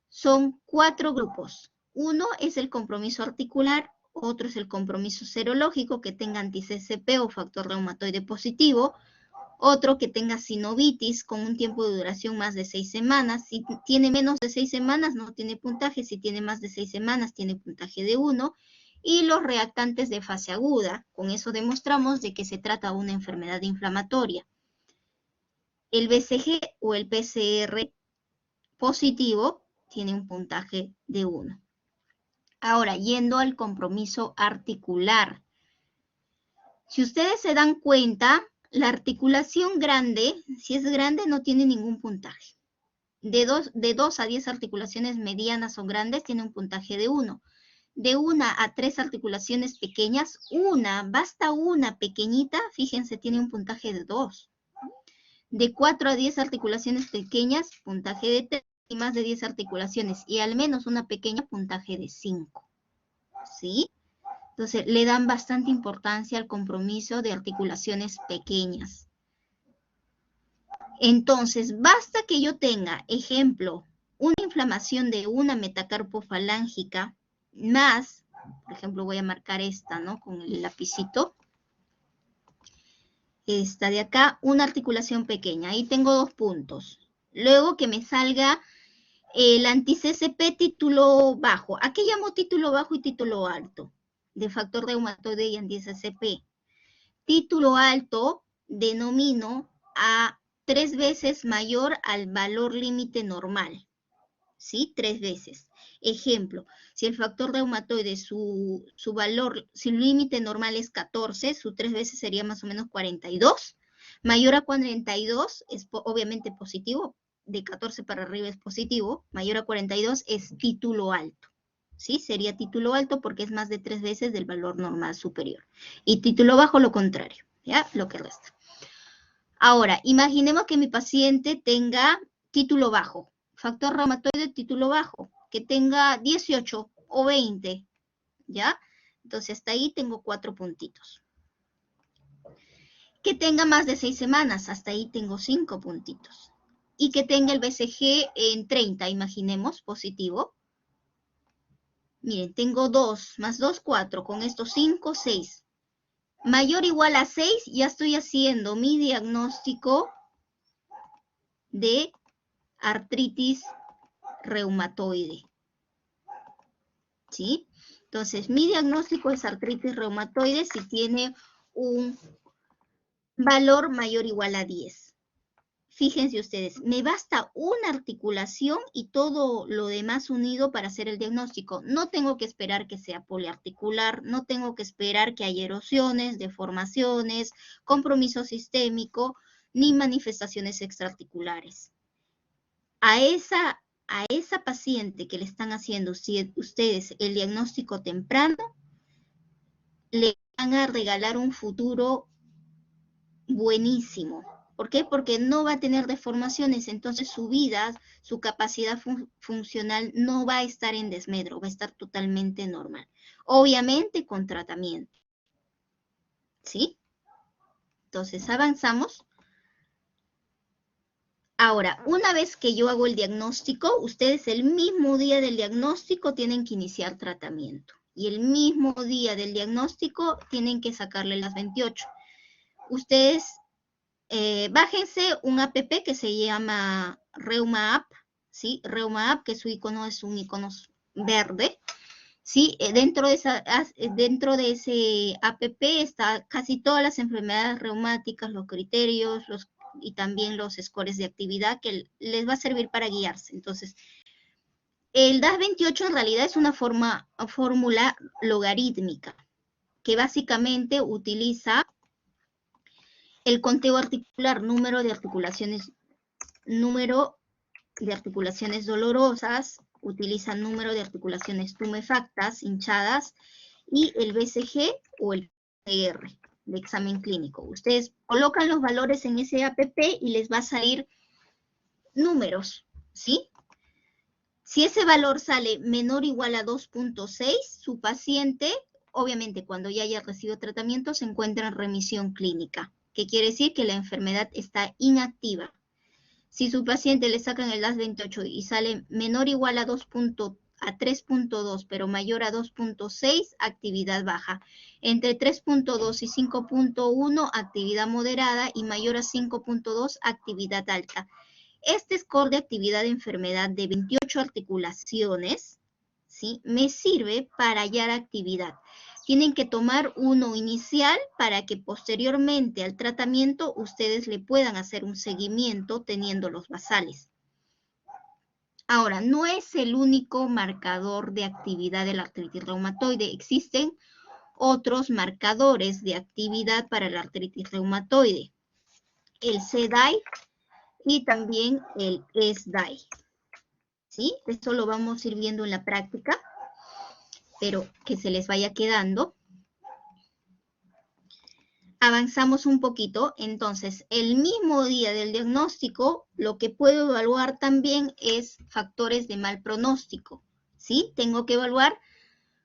Son 4 grupos. Uno es el compromiso articular, otro es el compromiso serológico, que tenga anti-CCP o factor reumatoide positivo, otro que tenga sinovitis con un tiempo de duración más de 6 semanas. Si tiene menos de 6 semanas no tiene puntaje, si tiene más de 6 semanas tiene puntaje de 1. Y los reactantes de fase aguda, con eso demostramos de que se trata de una enfermedad inflamatoria. El BCG o el PCR positivo tiene un puntaje de 1. Ahora, yendo al compromiso articular. Si ustedes se dan cuenta, la articulación grande, si es grande, no tiene ningún puntaje. De 2 a 10 articulaciones medianas o grandes tiene un puntaje de 1. De 1 a 3 articulaciones pequeñas, basta una pequeñita, fíjense, tiene un puntaje de 2. De 4 a 10 articulaciones pequeñas, puntaje de 3, y más de 10 articulaciones, y al menos una pequeña, puntaje de 5. ¿Sí? Entonces, le dan bastante importancia al compromiso de articulaciones pequeñas. Entonces, basta que yo tenga, ejemplo, una inflamación de una metacarpofalángica más, por ejemplo, voy a marcar esta, ¿no? Con el lapicito. Esta de acá, una articulación pequeña. Ahí tengo 2 puntos. Luego que me salga el anti-CCP título bajo. ¿A qué llamo título bajo y título alto? De factor reumatoide y anti-CCP. Título alto denomino a 3 veces mayor al valor límite normal. ¿Sí? 3 veces. Ejemplo, si el factor reumatoide, su valor, si el límite normal es 14, su 3 veces sería más o menos 42. Mayor a 42 es obviamente positivo, de 14 para arriba es positivo, mayor a 42 es título alto. ¿Sí? Sería título alto porque es más de 3 veces del valor normal superior. Y título bajo lo contrario, ¿ya? Lo que resta. Ahora, imaginemos que mi paciente tenga título bajo, factor reumatoide título bajo, que tenga 18 o 20, ¿ya? Entonces, hasta ahí tengo 4 puntitos. Que tenga más de 6 semanas, hasta ahí tengo 5 puntitos. Y que tenga el BCG en 30, imaginemos, positivo. Miren, tengo 2, más 2, 4, con estos 5, 6. Mayor o igual a 6, ya estoy haciendo mi diagnóstico de artritis reumatoide. ¿Sí? Entonces, mi diagnóstico es artritis reumatoide si tiene un valor mayor o igual a 10. Fíjense ustedes, me basta una articulación y todo lo demás unido para hacer el diagnóstico. No tengo que esperar que sea poliarticular, no tengo que esperar que haya erosiones, deformaciones, compromiso sistémico, ni manifestaciones extraarticulares. A esa paciente que le están haciendo ustedes el diagnóstico temprano, le van a regalar un futuro buenísimo. ¿Por qué? Porque no va a tener deformaciones, entonces su vida, su capacidad funcional no va a estar en desmedro, va a estar totalmente normal. Obviamente con tratamiento. ¿Sí? Entonces avanzamos. Ahora, una vez que yo hago el diagnóstico, ustedes el mismo día del diagnóstico tienen que iniciar tratamiento. Y el mismo día del diagnóstico tienen que sacarle las 28. Ustedes bájense un app que se llama Reuma App, ¿sí? Reuma App, que su icono es un icono verde, ¿sí? Dentro de ese app está casi todas las enfermedades reumáticas, los criterios, y también los scores de actividad que les va a servir para guiarse. Entonces, El DAS28 en realidad es una fórmula logarítmica que básicamente utiliza el conteo articular, número de articulaciones dolorosas, utiliza número de articulaciones tumefactas, hinchadas, y el BCG o el PR de examen clínico. Ustedes colocan los valores en ese APP y les va a salir números, ¿sí? Si ese valor sale menor o igual a 2.6, su paciente, obviamente cuando ya haya recibido tratamiento, se encuentra en remisión clínica, que quiere decir que la enfermedad está inactiva. Si su paciente le sacan el DAS28 y sale menor o igual a 3.2, pero mayor a 2.6, actividad baja. Entre 3.2 y 5.1, actividad moderada, y mayor a 5.2, actividad alta. Este score de actividad de enfermedad de 28 articulaciones, ¿sí?, me sirve para hallar actividad. Tienen que tomar uno inicial para que posteriormente al tratamiento ustedes le puedan hacer un seguimiento teniendo los basales. Ahora, no es el único marcador de actividad de la artritis reumatoide. Existen otros marcadores de actividad para la artritis reumatoide. El CDAI y también el SDAI. ¿Sí? Esto lo vamos a ir viendo en la práctica, pero que se les vaya quedando. Avanzamos un poquito, entonces, el mismo día del diagnóstico, lo que puedo evaluar también es factores de mal pronóstico, ¿sí? Tengo que evaluar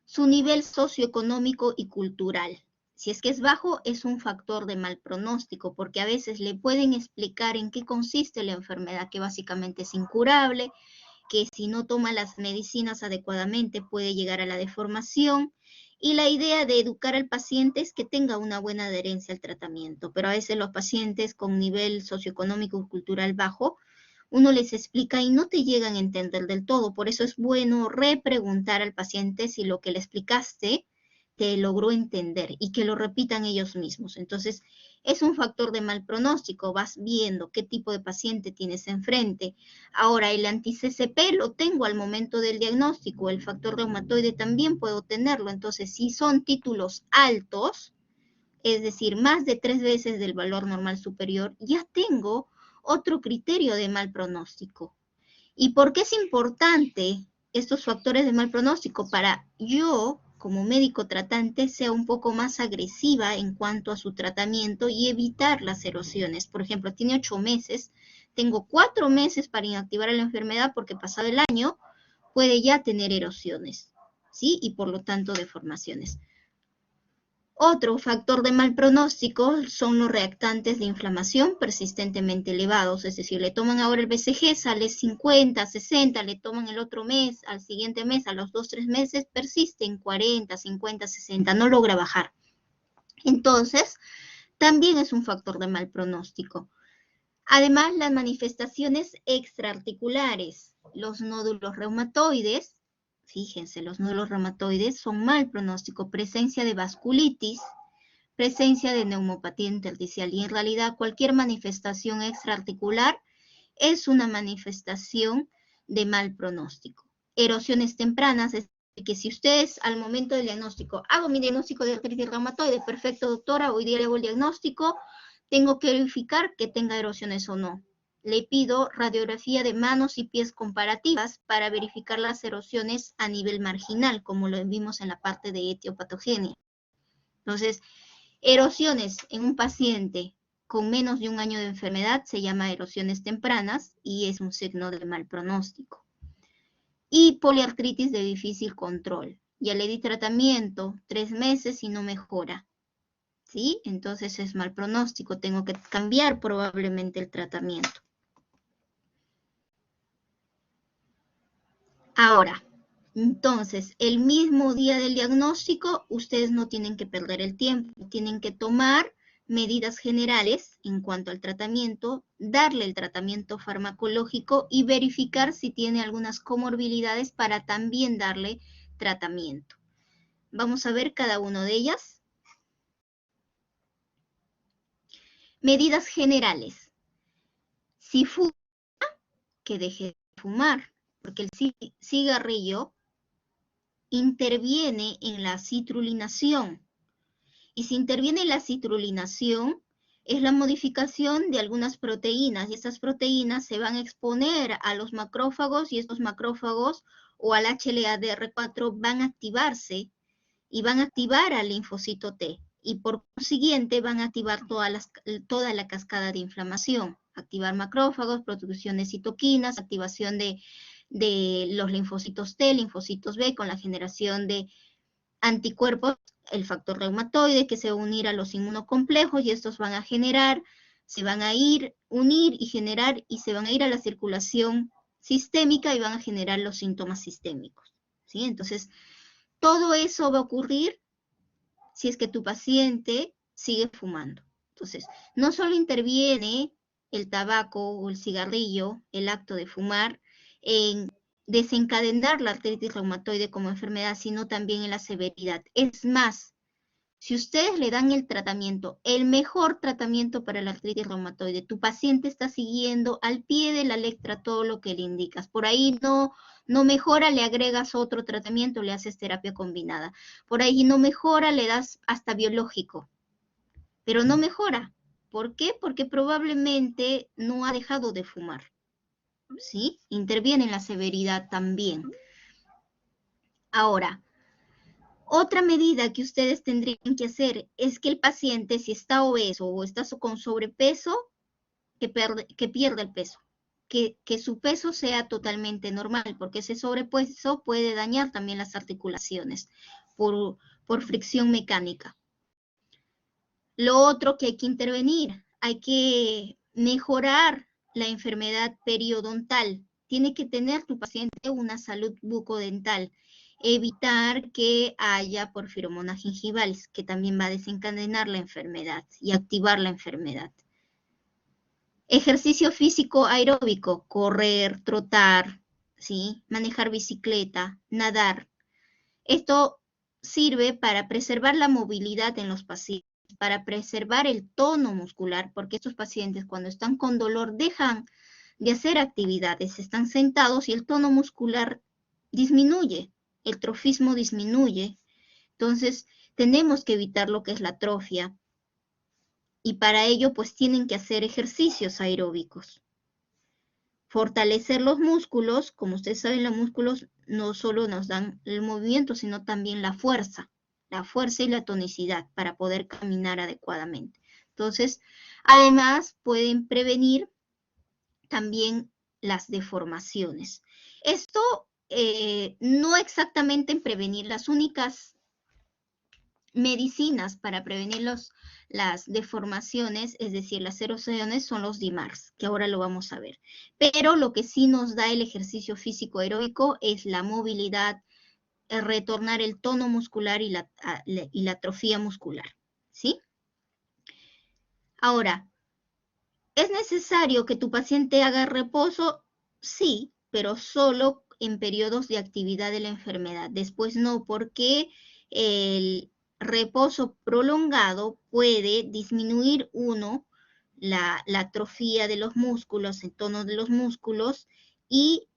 su nivel socioeconómico y cultural. Si es que es bajo, es un factor de mal pronóstico, porque a veces le pueden explicar en qué consiste la enfermedad, que básicamente es incurable, que si no toma las medicinas adecuadamente puede llegar a la deformación, y la idea de educar al paciente es que tenga una buena adherencia al tratamiento, pero a veces los pacientes con nivel socioeconómico y cultural bajo, uno les explica y no te llegan a entender del todo, por eso es bueno repreguntar al paciente si lo que le explicaste te logró entender y que lo repitan ellos mismos. Entonces, es un factor de mal pronóstico, vas viendo qué tipo de paciente tienes enfrente. Ahora, el anti-CCP lo tengo al momento del diagnóstico, el factor reumatoide también puedo tenerlo, entonces si son títulos altos, es decir, más de 3 veces del valor normal superior, ya tengo otro criterio de mal pronóstico. ¿Y por qué es importante estos factores de mal pronóstico? Para yo, como médico tratante, sea un poco más agresiva en cuanto a su tratamiento y evitar las erosiones. Por ejemplo, tiene 8 meses, tengo 4 meses para inactivar la enfermedad porque pasado el año puede ya tener erosiones, ¿sí? Y por lo tanto deformaciones. Otro factor de mal pronóstico son los reactantes de inflamación persistentemente elevados, es decir, le toman ahora el BCG, sale 50, 60, le toman el otro mes, al siguiente mes, a los 2-3 meses, persiste en 40, 50, 60, no logra bajar. Entonces, también es un factor de mal pronóstico. Además, las manifestaciones extraarticulares, los nódulos reumatoides, fíjense, los nódulos reumatoides son mal pronóstico, presencia de vasculitis, presencia de neumopatía intersticial, y en realidad cualquier manifestación extraarticular es una manifestación de mal pronóstico. Erosiones tempranas, es que si ustedes al momento del diagnóstico, hago mi diagnóstico de artritis reumatoide, perfecto doctora, hoy día le hago el diagnóstico, tengo que verificar que tenga erosiones o no. Le pido radiografía de manos y pies comparativas para verificar las erosiones a nivel marginal, como lo vimos en la parte de etiopatogenia. Entonces, erosiones en un paciente con menos de 1 año de enfermedad se llama erosiones tempranas y es un signo de mal pronóstico. Y poliartritis de difícil control. Ya le di tratamiento 3 meses y no mejora, ¿sí? Entonces es mal pronóstico, tengo que cambiar probablemente el tratamiento. Ahora, entonces, el mismo día del diagnóstico, ustedes no tienen que perder el tiempo, tienen que tomar medidas generales en cuanto al tratamiento, darle el tratamiento farmacológico y verificar si tiene algunas comorbilidades para también darle tratamiento. Vamos a ver cada una de ellas. Medidas generales. Si fuma, que deje de fumar. porque el cigarrillo interviene en la citrulinación. Y si interviene en la citrulinación, es la modificación de algunas proteínas, y estas proteínas se van a exponer a los macrófagos, y estos macrófagos o al HLA-DR4 van a activarse y van a activar al linfocito T, y por consiguiente van a activar toda la cascada de inflamación, activar macrófagos, producción de citoquinas, activación de los linfocitos T, linfocitos B, con la generación de anticuerpos, el factor reumatoide, que se va a unir a los inmunocomplejos, y estos van a generar, se van a unir y generar, y se van a ir a la circulación sistémica y van a generar los síntomas sistémicos, ¿sí? Entonces, todo eso va a ocurrir si es que tu paciente sigue fumando. Entonces, no solo interviene el tabaco o el cigarrillo, el acto de fumar, en desencadenar la artritis reumatoide como enfermedad, sino también en la severidad. Es más, si ustedes le dan el tratamiento, el mejor tratamiento para la artritis reumatoide, tu paciente está siguiendo al pie de la letra todo lo que le indicas. Por ahí no mejora, le agregas otro tratamiento, le haces terapia combinada. Por ahí no mejora, le das hasta biológico, pero no mejora. ¿Por qué? Porque probablemente no ha dejado de fumar, ¿sí? Interviene en la severidad también. Ahora, otra medida que ustedes tendrían que hacer es que el paciente, si está obeso o está con sobrepeso, que pierda el peso, que su peso sea totalmente normal, porque ese sobrepeso puede dañar también las articulaciones por fricción mecánica. Lo otro que hay que intervenir, hay que mejorar la enfermedad periodontal. Tiene que tener tu paciente una salud bucodental. Evitar que haya porfiromonas gingivales, que también va a desencadenar la enfermedad y activar la enfermedad. Ejercicio físico aeróbico, correr, trotar, ¿sí? Manejar bicicleta, nadar. Esto sirve para preservar la movilidad en los pacientes, para preservar el tono muscular, porque estos pacientes cuando están con dolor dejan de hacer actividades, están sentados y el tono muscular disminuye, el trofismo disminuye. Entonces, tenemos que evitar lo que es la atrofia, y para ello pues tienen que hacer ejercicios aeróbicos. Fortalecer los músculos, como ustedes saben, los músculos no solo nos dan el movimiento, sino también la fuerza y la tonicidad para poder caminar adecuadamente. Entonces, además pueden prevenir también las deformaciones. Esto no exactamente en prevenir, las únicas medicinas para prevenir las deformaciones, es decir, las erosiones, son los DIMARS, que ahora lo vamos a ver. Pero lo que sí nos da el ejercicio físico aeróbico es la movilidad, retornar el tono muscular y la atrofia muscular, ¿sí? Ahora, ¿es necesario que tu paciente haga reposo? Sí, pero solo en periodos de actividad de la enfermedad. Después no, porque el reposo prolongado puede disminuir la atrofia de los músculos, el tono de los músculos, y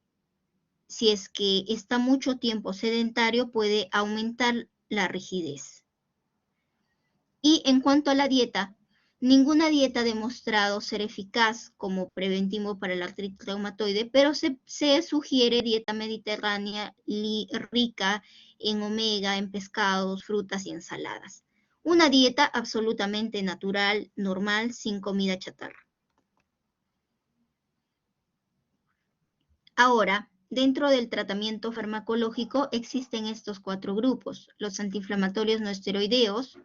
si es que está mucho tiempo sedentario puede aumentar la rigidez. Y en cuanto a la dieta, ninguna dieta ha demostrado ser eficaz como preventivo para la artritis reumatoide, pero se sugiere dieta mediterránea rica en omega, en pescados, frutas y ensaladas. Una dieta absolutamente natural, normal, sin comida chatarra. Ahora, dentro del tratamiento farmacológico existen estos 4 grupos: los antiinflamatorios no esteroideos,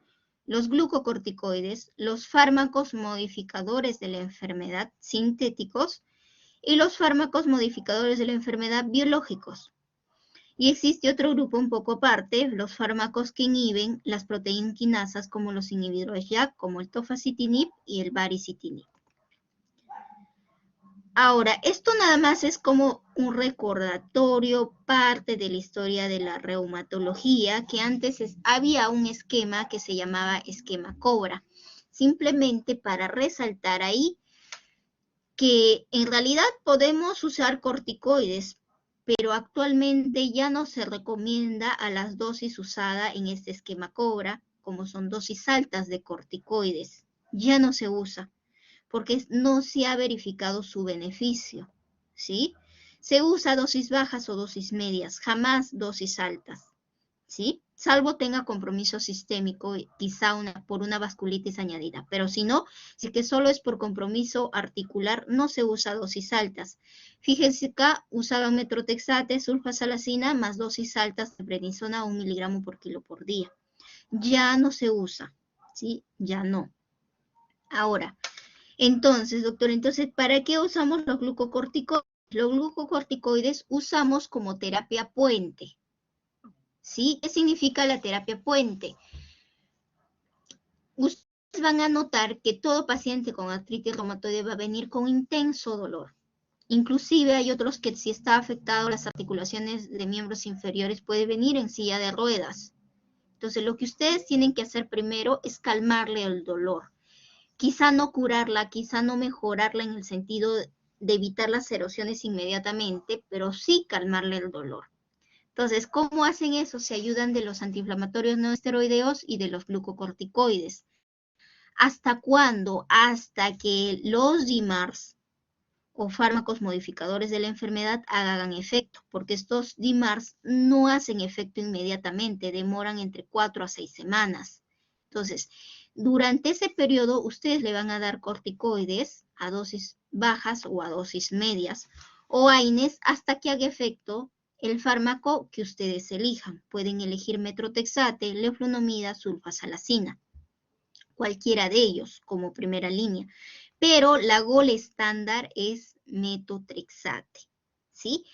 los glucocorticoides, los fármacos modificadores de la enfermedad sintéticos y los fármacos modificadores de la enfermedad biológicos. Y existe otro grupo un poco aparte, los fármacos que inhiben las proteínas quinasas, como los inhibidores JAK, como el tofacitinib y el baricitinib. Ahora, esto nada más es como un recordatorio, parte de la historia de la reumatología, que antes había un esquema que se llamaba esquema COBRA, simplemente para resaltar ahí que en realidad podemos usar corticoides, pero actualmente ya no se recomienda a las dosis usadas en este esquema COBRA, como son dosis altas de corticoides. Ya no se usa, porque no se ha verificado su beneficio, ¿sí? Se usa dosis bajas o dosis medias, jamás dosis altas, ¿sí? Salvo tenga compromiso sistémico, quizá por una vasculitis añadida, pero si no, si que solo es por compromiso articular, no se usa dosis altas. Fíjense acá, usaban metrotexate, sulfasalacina, más dosis altas de prednisona, 1 miligramo por kilo por día. Ya no se usa, ¿sí? Ya no. Ahora, entonces, doctor, ¿para qué usamos los glucocorticoides? Los glucocorticoides usamos como terapia puente, ¿sí? ¿Qué significa la terapia puente? Ustedes van a notar que todo paciente con artritis reumatoide va a venir con intenso dolor. Inclusive hay otros que si está afectado las articulaciones de miembros inferiores puede venir en silla de ruedas. Entonces, lo que ustedes tienen que hacer primero es calmarle el dolor. Quizá no curarla, quizá no mejorarla en el sentido de evitar las erosiones inmediatamente, pero sí calmarle el dolor. Entonces, ¿cómo hacen eso? Se ayudan de los antiinflamatorios no esteroideos y de los glucocorticoides. ¿Hasta cuándo? Hasta que los DMARDs o fármacos modificadores de la enfermedad hagan efecto, porque estos DMARDs no hacen efecto inmediatamente, demoran entre 4 a 6 semanas. Entonces, durante ese periodo, ustedes le van a dar corticoides a dosis bajas o a dosis medias, o AINES hasta que haga efecto el fármaco que ustedes elijan. Pueden elegir metrotexate, leflunomida, sulfasalacina, cualquiera de ellos como primera línea. Pero la GOL estándar es metotrexate, ¿sí?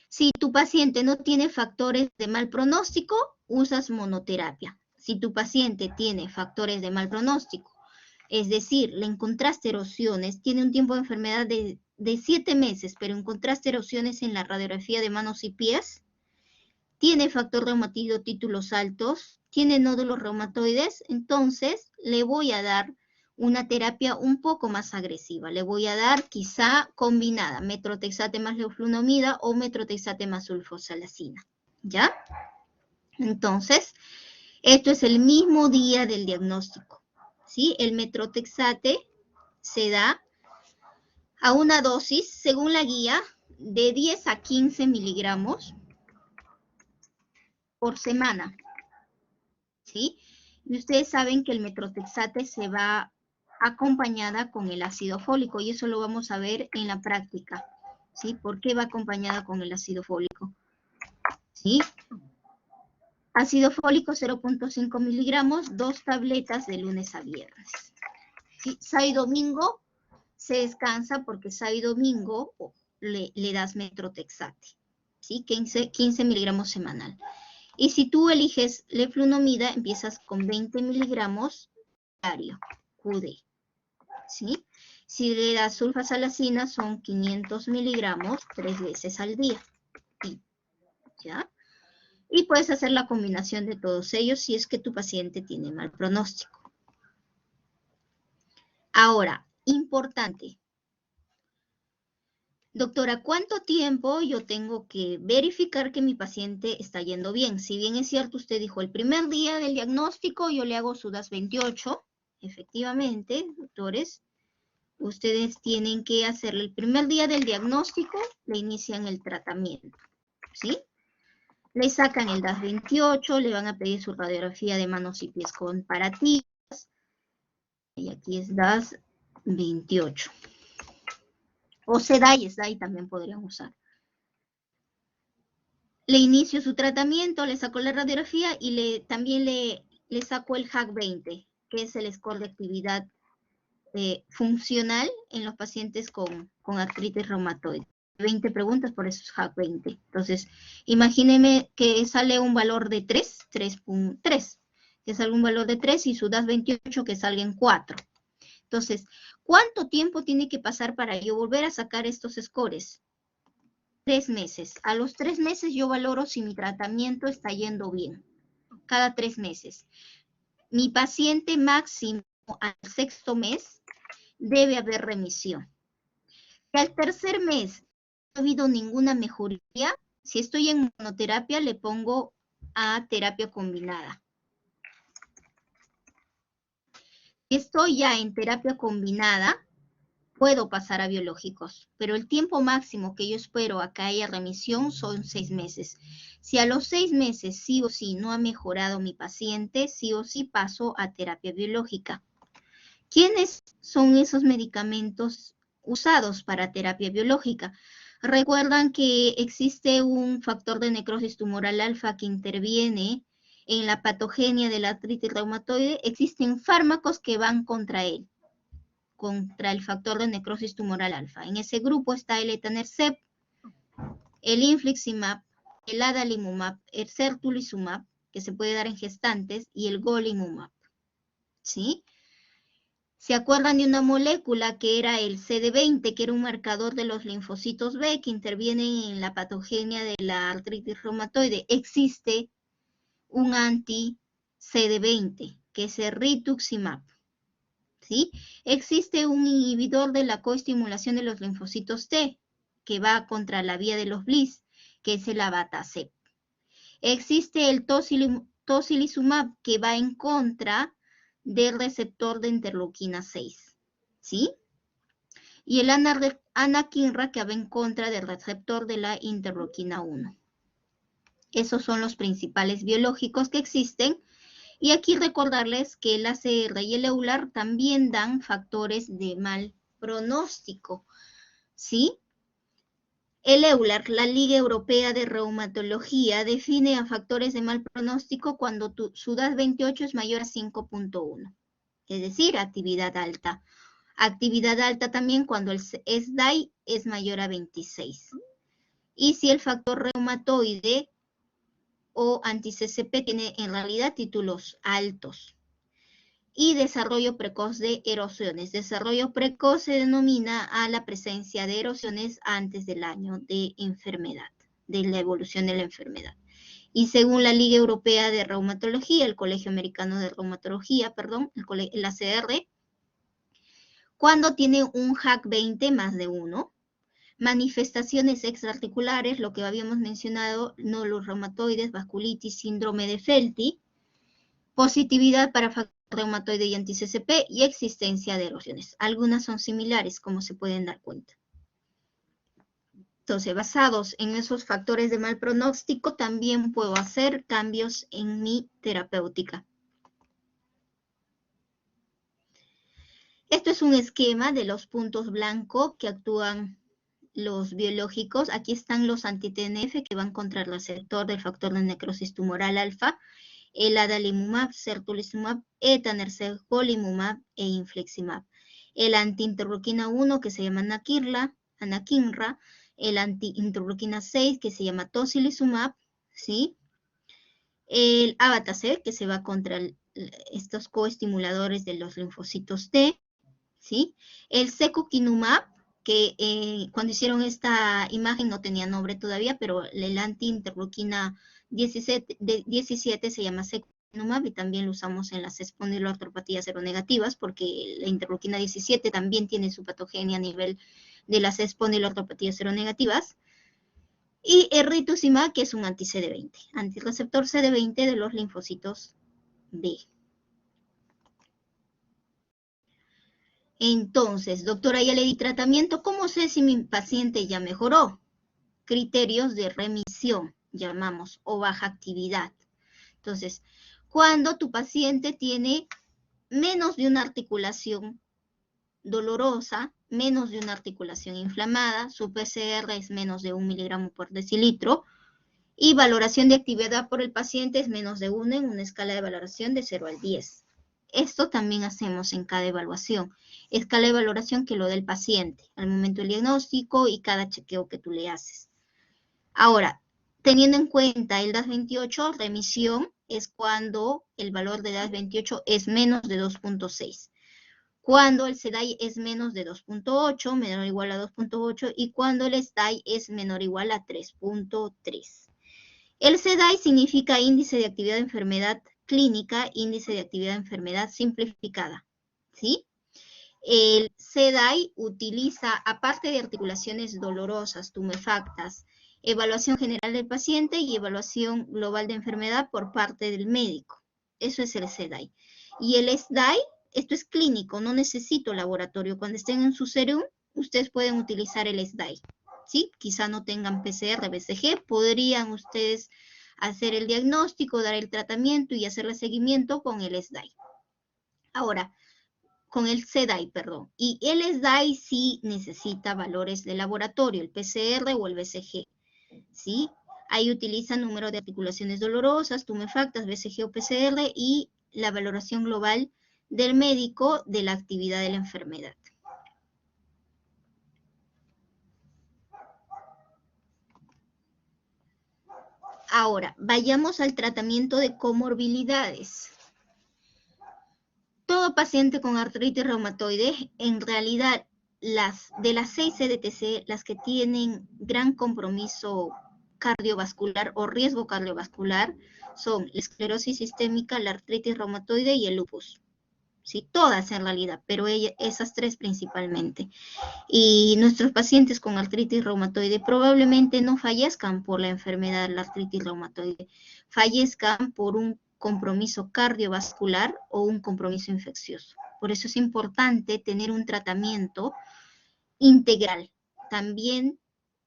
Si tu paciente no tiene factores de mal pronóstico, usas monoterapia. Si tu paciente tiene factores de mal pronóstico, es decir, le encontraste erosiones, tiene un tiempo de enfermedad de 7 meses, pero encontraste erosiones en la radiografía de manos y pies, tiene factor reumatoide títulos altos, tiene nódulos reumatoides, entonces le voy a dar una terapia un poco más agresiva. Le voy a dar quizá combinada, metrotexate más leflunomida o metrotexate más sulfosalacina, ¿ya? Entonces, esto es el mismo día del diagnóstico, ¿sí? El metrotexate se da a una dosis, según la guía, de 10 a 15 miligramos por semana, ¿sí? Y ustedes saben que el metrotexate se va acompañada con el ácido fólico, y eso lo vamos a ver en la práctica, ¿sí? ¿Por qué va acompañada con el ácido fólico? ¿Sí? Ácido fólico 0.5 miligramos, 2 tabletas de lunes a viernes. ¿Sí? Sábado y domingo se descansa porque sábado y domingo le das metrotexate, ¿sí? 15 miligramos semanal. Y si tú eliges leflunomida, empiezas con 20 miligramos diario, QD, ¿sí? Si le das sulfasalacina, son 500 miligramos 3 veces al día, ¿ya? Y puedes hacer la combinación de todos ellos si es que tu paciente tiene mal pronóstico. Ahora, importante. Doctora, ¿cuánto tiempo yo tengo que verificar que mi paciente está yendo bien? Si bien es cierto, usted dijo, el primer día del diagnóstico yo le hago su DAS 28. Efectivamente, doctores, ustedes tienen que hacerle el primer día del diagnóstico, le inician el tratamiento, ¿sí? Le sacan el DAS 28, le van a pedir su radiografía de manos y pies comparativas, y aquí es DAS 28. O SEDAI y SDAI también podrían usar. Le inicio su tratamiento, le saco la radiografía y también le saco el HAQ-20, que es el score de actividad funcional en los pacientes con artritis reumatoide. 20 preguntas, por eso es HAQ-20. Entonces, imagínense que sale un valor de 3.3, que salga un valor de 3 y su DAS 28 que salga en 4. Entonces, ¿cuánto tiempo tiene que pasar para yo volver a sacar estos scores? 3 meses. A los 3 meses yo valoro si mi tratamiento está yendo bien. Cada 3 meses. Mi paciente máximo al 6º mes debe haber remisión. Si al 3er mes no ha habido ninguna mejoría, Si estoy en monoterapia, le pongo a terapia combinada. Si estoy ya en terapia combinada, puedo pasar a biológicos, pero el tiempo máximo que yo espero a que haya remisión son 6 meses. Si a los 6 meses sí o sí no ha mejorado mi paciente, sí o sí paso a terapia biológica. ¿Quiénes son esos medicamentos usados para terapia biológica? Recuerdan que existe un factor de necrosis tumoral alfa que interviene en la patogenia de la artritis reumatoide. Existen fármacos que van contra él, contra el factor de necrosis tumoral alfa. En ese grupo está el etanercept, el infliximab, el adalimumab, el certolizumab, que se puede dar en gestantes, y el golimumab. ¿Sí? ¿Se acuerdan de una molécula que era el CD20, que era un marcador de los linfocitos B que intervienen en la patogenia de la artritis reumatoide? Existe un anti-CD20, que es el rituximab. ¿Sí? Existe un inhibidor de la coestimulación de los linfocitos T, que va contra la vía de los Bliss, que es el abatacept. Existe el tocilizumab, que va en contra del receptor de interleuquina 6, ¿sí? Y el anakinra, que va en contra del receptor de la interleuquina 1. Esos son los principales biológicos que existen. Y aquí recordarles que el ACR y el EULAR también dan factores de mal pronóstico, ¿sí? El EULAR, la Liga Europea de Reumatología, define a factores de mal pronóstico cuando su DAS28 es mayor a 5.1, es decir, actividad alta. Actividad alta también cuando el SDAI es mayor a 26. Y si el factor reumatoide o anti-CCP tiene en realidad títulos altos. Y desarrollo precoz de erosiones. Desarrollo precoz se denomina a la presencia de erosiones antes del año de enfermedad, de la evolución de la enfermedad. Y según la Liga Europea de Reumatología, el Colegio Americano de Reumatología, perdón, el ACR, cuando tiene un HAC20 más de 1, manifestaciones extraarticulares, lo que habíamos mencionado, nódulos reumatoides, vasculitis, síndrome de Felty, positividad para factor reumatoide y anti-CCP y existencia de erosiones. Algunas son similares, como se pueden dar cuenta. Entonces, basados en esos factores de mal pronóstico, también puedo hacer cambios en mi terapéutica. Esto es un esquema de los puntos blancos que actúan los biológicos. Aquí están los anti-TNF que van contra el receptor del factor de necrosis tumoral alfa, el adalimumab, certolizumab, etanercept, golimumab e infliximab. El anti-interleuquina 1 que se llama anakinra, el anti-interleuquina 6 que se llama tocilizumab, ¿sí? El abatacept que se va contra estos coestimuladores de los linfocitos T, ¿sí? El secukinumab, que cuando hicieron esta imagen no tenía nombre todavía, pero el anti-interleuquina 17 se llama secukinumab y también lo usamos en las espondiloartropatías seronegativas porque la interleuquina 17 también tiene su patogenia a nivel de las espondiloartropatías seronegativas. Y el rituximab, que es un anti-CD20, antirreceptor CD20 de los linfocitos B. Entonces, doctora, ya le di tratamiento. ¿Cómo sé si mi paciente ya mejoró? Criterios de remisión, llamamos, o baja actividad. Entonces, cuando tu paciente tiene menos de una articulación dolorosa, menos de una articulación inflamada, su PCR es menos de 1 miligramo por decilitro, y valoración de actividad por el paciente es menos de 1 en una escala de valoración de 0 al 10. Esto también hacemos en cada evaluación. Escala de valoración que lo del paciente al momento del diagnóstico y cada chequeo que tú le haces. Ahora, teniendo en cuenta el DAS28, remisión es cuando el valor de DAS28 es menos de 2.6. Cuando el SEDAI es menos de 2.8, menor o igual a 2.8, y cuando el SDAI es menor o igual a 3.3. El SEDAI significa índice de actividad de enfermedad clínica, índice de actividad de enfermedad simplificada, ¿sí? El SEDAI utiliza, aparte de articulaciones dolorosas, tumefactas, evaluación general del paciente y evaluación global de enfermedad por parte del médico. Eso es el SDAI. Y el SDAI, esto es clínico, no necesito laboratorio. Cuando estén en su serum, ustedes pueden utilizar el SDAI. ¿Sí? Quizá no tengan PCR, BCG, podrían ustedes hacer el diagnóstico, dar el tratamiento y hacerle seguimiento con el SDAI. Ahora, con el SDAI, perdón. Y el SDAI sí necesita valores de laboratorio, el PCR o el BCG. ¿Sí? Ahí utiliza número de articulaciones dolorosas, tumefactas, BCG o PCR y la valoración global del médico de la actividad de la enfermedad. Ahora, vayamos al tratamiento de comorbilidades. Todo paciente con artritis reumatoide, en realidad, de las 6 CDTC, las que tienen gran compromiso cardiovascular o riesgo cardiovascular son la esclerosis sistémica, la artritis reumatoide y el lupus. Sí, todas en realidad, pero esas tres principalmente. Y nuestros pacientes con artritis reumatoide probablemente no fallezcan por la enfermedad de la artritis reumatoide, fallezcan por un compromiso cardiovascular o un compromiso infeccioso. Por eso es importante tener un tratamiento integral, también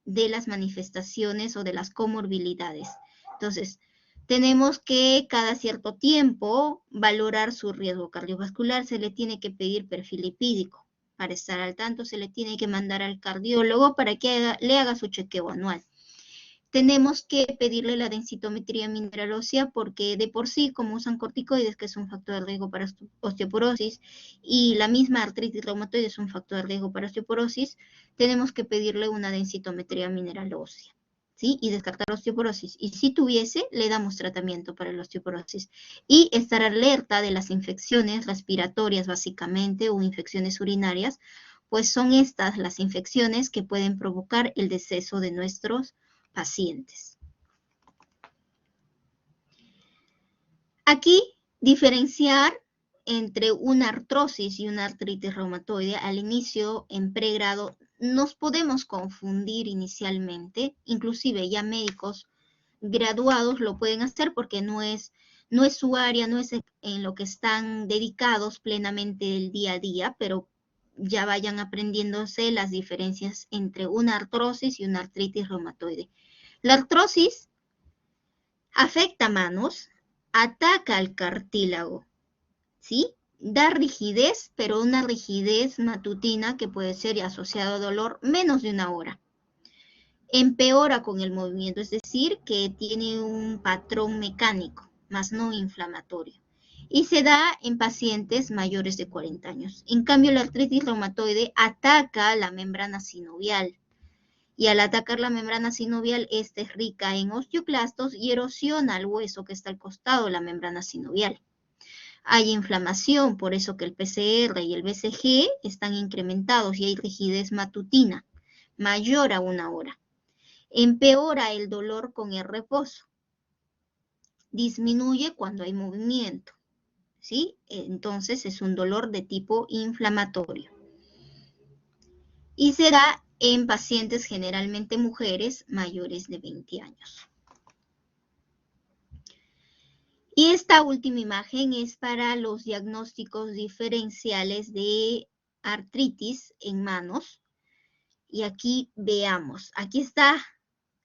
de las manifestaciones o de las comorbilidades. Entonces, tenemos que cada cierto tiempo valorar su riesgo cardiovascular, se le tiene que pedir perfil lipídico. Para estar al tanto, se le tiene que mandar al cardiólogo para que le haga su chequeo anual. Tenemos que pedirle la densitometría mineral ósea porque de por sí, como usan corticoides, que es un factor de riesgo para osteoporosis, y la misma artritis reumatoide es un factor de riesgo para osteoporosis, tenemos que pedirle una densitometría mineral ósea, ¿sí? Y descartar osteoporosis. Y si tuviese, le damos tratamiento para la osteoporosis. Y estar alerta de las infecciones respiratorias, básicamente, o infecciones urinarias, pues son estas las infecciones que pueden provocar el deceso de nuestros pacientes. Aquí diferenciar entre una artrosis y una artritis reumatoide al inicio en pregrado nos podemos confundir inicialmente, inclusive ya médicos graduados lo pueden hacer porque no es su área, no es en lo que están dedicados plenamente el día a día, pero ya vayan aprendiéndose las diferencias entre una artrosis y una artritis reumatoide. La artrosis afecta manos, ataca al cartílago, ¿sí? Da rigidez, pero una rigidez matutina que puede ser asociada a dolor menos de una hora. Empeora con el movimiento, es decir, que tiene un patrón mecánico, más no inflamatorio. Y se da en pacientes mayores de 40 años. En cambio, la artritis reumatoide ataca la membrana sinovial. Y al atacar la membrana sinovial, esta es rica en osteoclastos y erosiona el hueso que está al costado de la membrana sinovial. Hay inflamación, por eso que el PCR y el BCG están incrementados y hay rigidez matutina, mayor a una hora. Empeora el dolor con el reposo. Disminuye cuando hay movimiento, ¿sí? Entonces es un dolor de tipo inflamatorio. Y se da en pacientes generalmente mujeres mayores de 20 años. Y esta última imagen es para los diagnósticos diferenciales de artritis en manos. Y aquí veamos, aquí está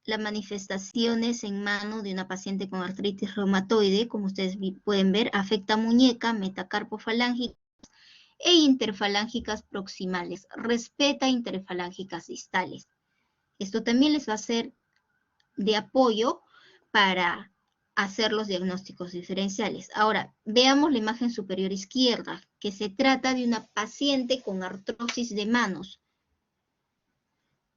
las manifestaciones en mano de una paciente con artritis reumatoide. Como ustedes pueden ver, afecta muñeca, metacarpofalángica e interfalángicas proximales. Respeta interfalángicas distales. Esto también les va a ser de apoyo para hacer los diagnósticos diferenciales. Ahora, veamos la imagen superior izquierda, que se trata de una paciente con artrosis de manos.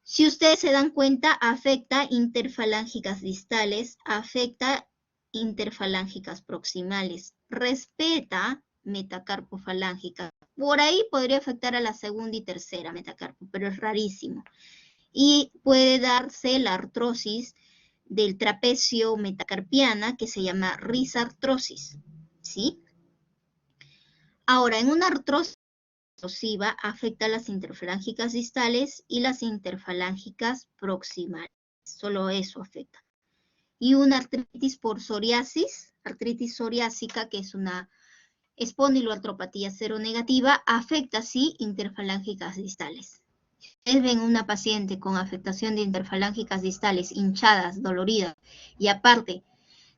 Si ustedes se dan cuenta, afecta interfalángicas distales, afecta interfalángicas proximales, respeta metacarpofalángica. Por ahí podría afectar a la segunda y tercera metacarpo, pero es rarísimo. Y puede darse la artrosis del trapecio metacarpiana, que se llama risartrosis, ¿sí? Ahora, en una artrosis explosiva afecta las interfalángicas distales y las interfalángicas proximales. solo eso afecta. Y una artritis por psoriasis, artritis psoriásica, que es una espondiloartropatía seronegativa, afecta sí interfalángicas distales. Si ustedes ven una paciente con afectación de interfalángicas distales hinchadas, doloridas, y aparte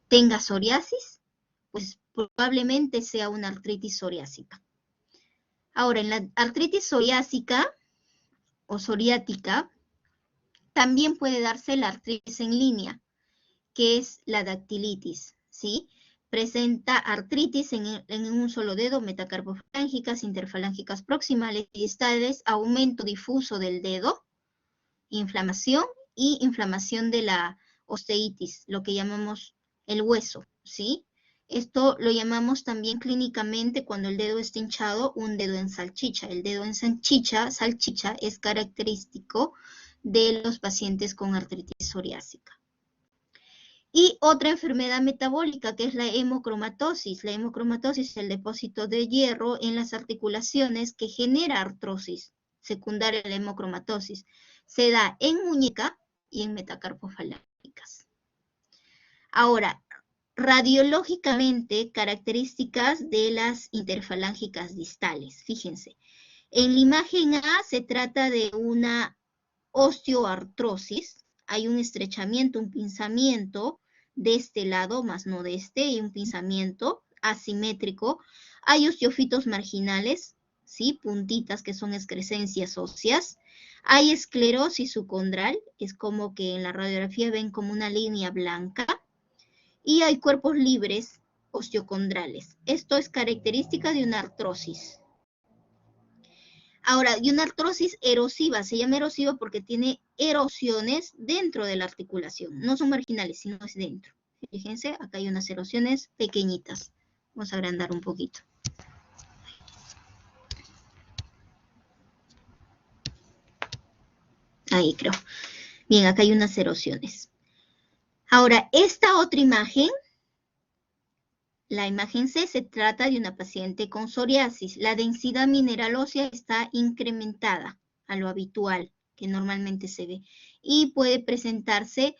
tenga psoriasis, pues probablemente sea una artritis psoriásica. Ahora, en la artritis psoriásica o psoriática, también puede darse la artritis en línea, que es la dactilitis, ¿sí? Presenta artritis en un solo dedo, metacarpofalángicas, interfalángicas proximales y distales, aumento difuso del dedo, inflamación y inflamación de la osteitis, lo que llamamos el hueso, ¿sí? Esto lo llamamos también clínicamente cuando el dedo está hinchado, un dedo en salchicha. El dedo en salchicha es característico de los pacientes con artritis psoriásica. Y otra enfermedad metabólica que es la hemocromatosis. La hemocromatosis es el depósito de hierro en las articulaciones que genera artrosis secundaria a la hemocromatosis. Se da en muñeca y en metacarpofalángicas. Ahora, radiológicamente, características de las interfalángicas distales. Fíjense, en la imagen A se trata de una osteoartrosis. Hay un estrechamiento, un pinzamiento de este lado, más no de este, y un pinzamiento asimétrico. Hay osteofitos marginales, ¿sí? Puntitas que son excrescencias óseas. Hay esclerosis subcondral, es como que en la radiografía ven como una línea blanca. Y hay cuerpos libres osteocondrales. Esto es característica de una artrosis. Ahora, y una artrosis erosiva, se llama erosiva porque tiene erosiones dentro de la articulación. No son marginales, sino es dentro. Fíjense, acá hay unas erosiones pequeñitas. Vamos a agrandar un poquito. Ahí creo. Bien, acá hay unas erosiones. Ahora, esta otra imagen, la imagen C, se trata de una paciente con psoriasis. La densidad mineral ósea está incrementada a lo habitual que normalmente se ve. Y puede presentarse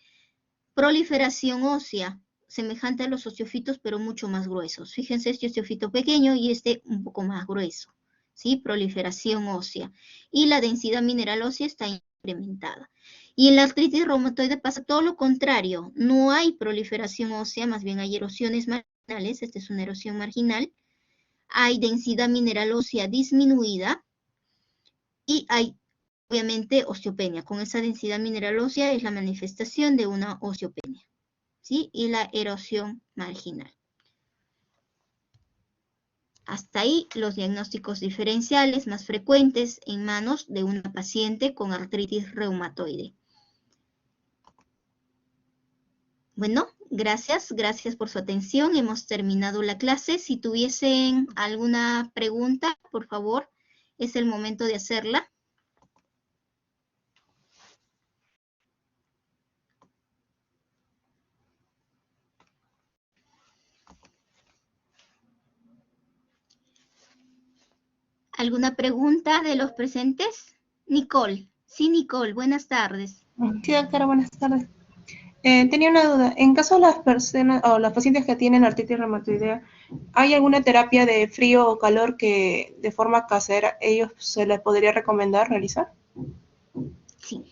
proliferación ósea, semejante a los osteofitos, pero mucho más gruesos. Fíjense, este osteofito pequeño y este un poco más grueso, ¿sí? Proliferación ósea. Y la densidad mineral ósea está incrementada. Y en la artritis reumatoide pasa todo lo contrario. No hay proliferación ósea, más bien hay erosiones marginales. Esta es una erosión marginal. Hay densidad mineral ósea disminuida y hay obviamente osteopenia. Con esa densidad mineral ósea es la manifestación de una osteopenia, ¿sí? Y la erosión marginal. Hasta ahí los diagnósticos diferenciales más frecuentes en manos de una paciente con artritis reumatoide. Bueno, gracias por su atención. Hemos terminado la clase. Si tuviesen alguna pregunta, por favor, es el momento de hacerla. ¿Alguna pregunta de los presentes? Nicole. Sí, Nicole, buenas tardes. Sí, doctora, buenas tardes. Tenía una duda. En caso de las personas o las pacientes que tienen artritis reumatoidea, ¿hay alguna terapia de frío o calor que de forma casera ellos se les podría recomendar realizar? Sí.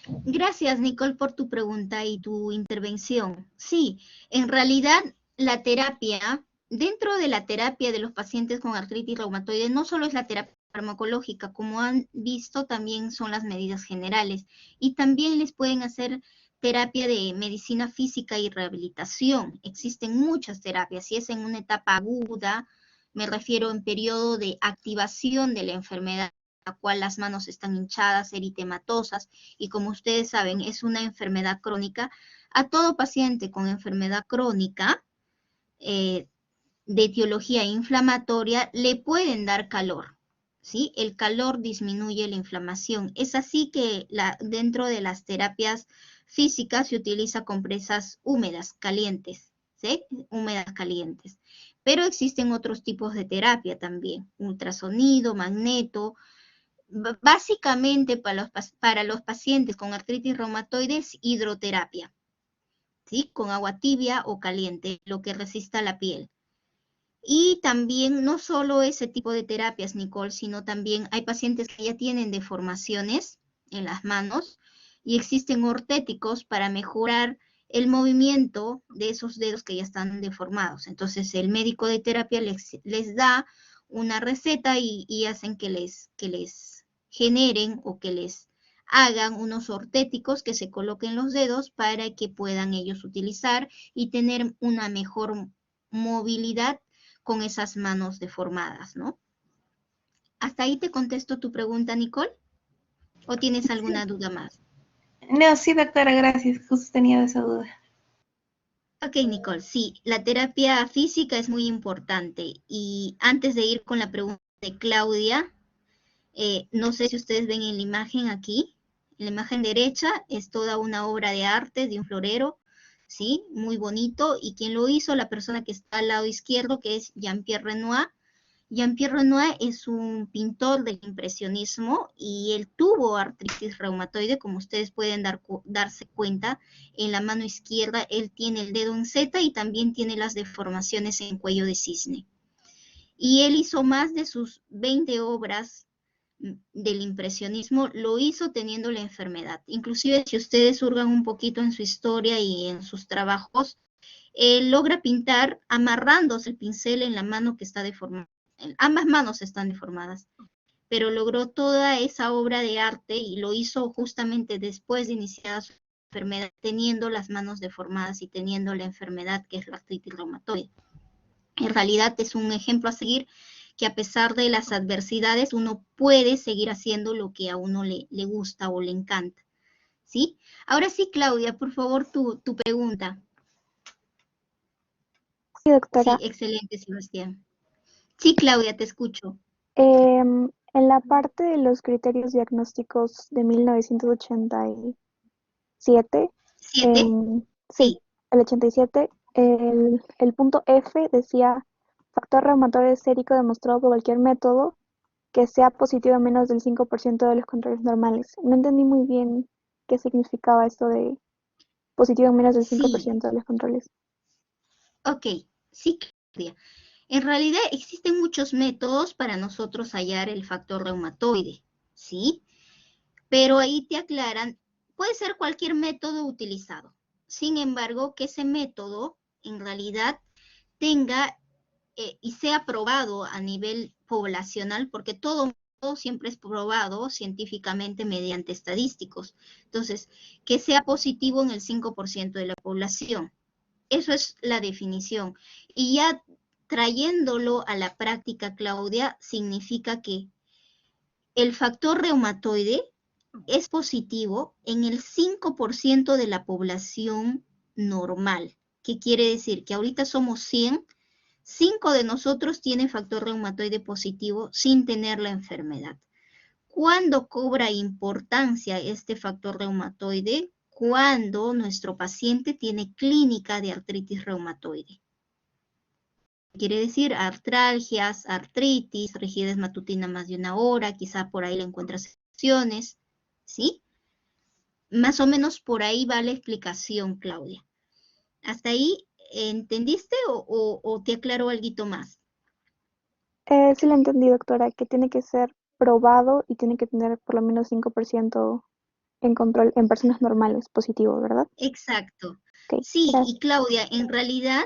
Gracias, Nicole, por tu pregunta y tu intervención. Sí, en realidad la terapia, dentro de la terapia de los pacientes con artritis reumatoide, no solo es la terapia farmacológica, como han visto, también son las medidas generales. Y también les pueden hacer terapia de medicina física y rehabilitación. Existen muchas terapias, si es en una etapa aguda, me refiero en periodo de activación de la enfermedad, la cual las manos están hinchadas, eritematosas, y como ustedes saben, es una enfermedad crónica. A todo paciente con enfermedad crónica de etiología inflamatoria le pueden dar calor, ¿sí? El calor disminuye la inflamación. Es así que dentro de las terapias físicas se utiliza compresas húmedas, calientes, ¿sí? Húmedas calientes. Pero existen otros tipos de terapia también, ultrasonido, magneto, Básicamente para los pacientes con artritis reumatoide es hidroterapia, ¿sí? Con agua tibia o caliente, lo que resista la piel. Y también no solo ese tipo de terapias, Nicole, sino también hay pacientes que ya tienen deformaciones en las manos y existen ortéticos para mejorar el movimiento de esos dedos que ya están deformados. Entonces el médico de terapia les da una receta y hacen que les generen o que les hagan unos ortéticos que se coloquen los dedos para que puedan ellos utilizar y tener una mejor movilidad con esas manos deformadas, ¿no? ¿Hasta ahí te contesto tu pregunta, Nicole? ¿O tienes alguna duda más? No, sí, doctora, gracias. Justo tenía esa duda. Ok, Nicole, sí, la terapia física es muy importante. Y antes de ir con la pregunta de Claudia, no sé si ustedes ven en la imagen aquí, en la imagen derecha es toda una obra de arte de un florero, ¿sí? Muy bonito. Y quien lo hizo, la persona que está al lado izquierdo, que es Jean-Pierre Renoir. Jean-Pierre Renoir es un pintor del impresionismo y él tuvo artritis reumatoide, como ustedes pueden darse cuenta. En la mano izquierda él tiene el dedo en Z y también tiene las deformaciones en cuello de cisne. Y él hizo más de sus 20 obras del impresionismo, lo hizo teniendo la enfermedad. Inclusive si ustedes hurgan un poquito en su historia y en sus trabajos, él logra pintar amarrándose el pincel en la mano que está deformada. Ambas manos están deformadas, pero logró toda esa obra de arte y lo hizo justamente después de iniciada su enfermedad, teniendo las manos deformadas y teniendo la enfermedad que es la artritis reumatoide. En realidad es un ejemplo a seguir, que a pesar de las adversidades uno puede seguir haciendo lo que a uno le gusta o le encanta, ¿sí? Ahora sí, Claudia, por favor, tu pregunta. Sí, doctora. Sí, excelente, Sebastián. Sí, Claudia, te escucho. En la parte de los criterios diagnósticos de 1987, ¿7? sí, Sí. el 87, el punto F decía factor reumatoide sérico demostrado por cualquier método que sea positivo en menos del 5% de los controles normales. No entendí muy bien qué significaba esto de positivo en menos del Sí, 5% de los controles. ok, sí, Claudia. En realidad existen muchos métodos para nosotros hallar el factor reumatoide, ¿sí? Pero ahí te aclaran, puede ser cualquier método utilizado. Sin embargo, que ese método en realidad tenga y sea probado a nivel poblacional, porque todo siempre es probado científicamente mediante estadísticos. Entonces, que sea positivo en el 5% de la población. Eso es la definición. Y ya trayéndolo a la práctica, Claudia, significa que el factor reumatoide es positivo en el 5% de la población normal. ¿Qué quiere decir? Que ahorita somos 100, 5 de nosotros tienen factor reumatoide positivo sin tener la enfermedad. ¿Cuándo cobra importancia este factor reumatoide? Cuando nuestro paciente tiene clínica de artritis reumatoide. Quiere decir artralgias, artritis, rigidez matutina más de una hora, quizá por ahí le encuentras opciones, ¿sí? Más o menos por ahí va la explicación, Claudia. ¿Hasta ahí entendiste o te aclaro algo más? Sí lo entendí, doctora, que tiene que ser probado y tiene que tener por lo menos 5% en control en personas normales positivo, ¿verdad? Exacto. Ok, Sí, y gracias. Claudia, en realidad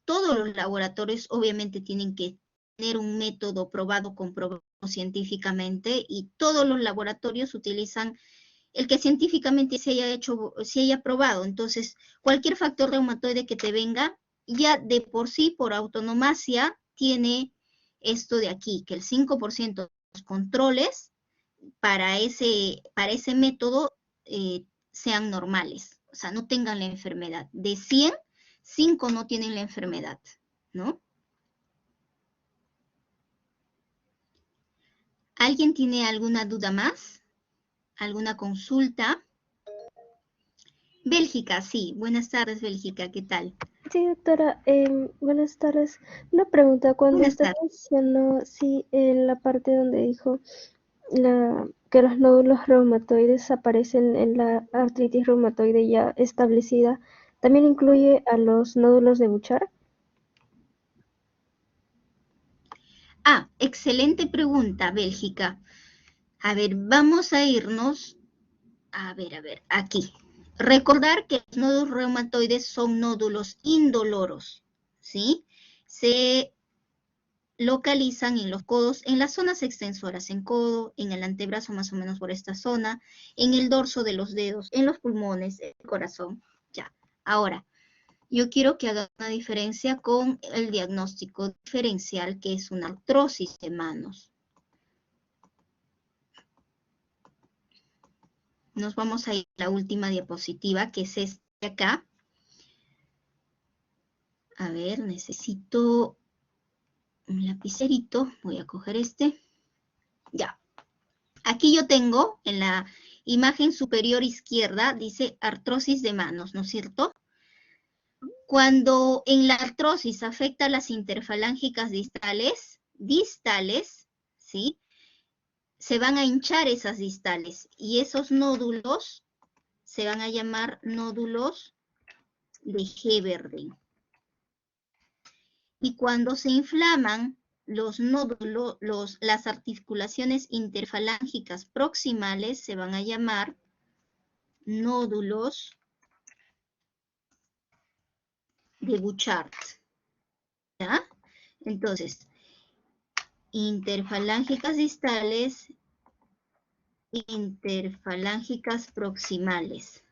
todos los laboratorios obviamente tienen que tener un método probado, comprobado científicamente, y todos los laboratorios utilizan el que científicamente se haya probado. Entonces, cualquier factor reumatoide que te venga, ya de por sí, por autonomacia, tiene esto de aquí, que el 5% de los controles para ese método sean normales, o sea, no tengan la enfermedad. De 100, 5 no tienen la enfermedad, ¿no? ¿Alguien tiene alguna duda más? ¿Alguna consulta? Bélgica, sí. Buenas tardes, Bélgica, ¿qué tal? Sí, doctora, buenas tardes. Una pregunta, cuando Buenas usted tardes. mencionó, sí, en la parte donde dijo que los nódulos reumatoides aparecen en la artritis reumatoide ya establecida, ¿también incluye a los nódulos de Bouchard? Ah, excelente pregunta, Bélgica. A ver, vamos a irnos, a ver, aquí. Recordar que los nódulos reumatoides son nódulos indoloros, ¿sí? Se localizan en los codos, en las zonas extensoras, en codo, en el antebrazo más o menos por esta zona, en el dorso de los dedos, en los pulmones, en el corazón, ya. Ahora, yo quiero que hagan una diferencia con el diagnóstico diferencial, que es una artrosis de manos. Nos vamos a ir a la última diapositiva, que es esta de acá. A ver, necesito un lapicerito. Voy a coger este. Ya. Aquí yo tengo, en la imagen superior izquierda, dice artrosis de manos, ¿no es cierto? Cuando en la artrosis afecta las interfalángicas distales, ¿sí? Se van a hinchar esas distales y esos nódulos se van a llamar nódulos de Heberden. Y cuando se inflaman los nódulos, las articulaciones interfalángicas proximales se van a llamar nódulos de Bouchard. ¿Ya? Entonces, interfalángicas distales, interfalángicas proximales.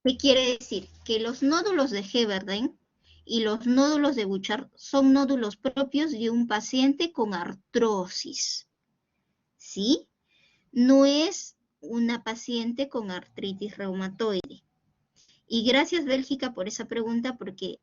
¿Qué quiere decir? Que los nódulos de Heberden y los nódulos de Bouchard son nódulos propios de un paciente con artrosis, ¿sí? No es una paciente con artritis reumatoide. Y gracias, Bélgica, por esa pregunta, porque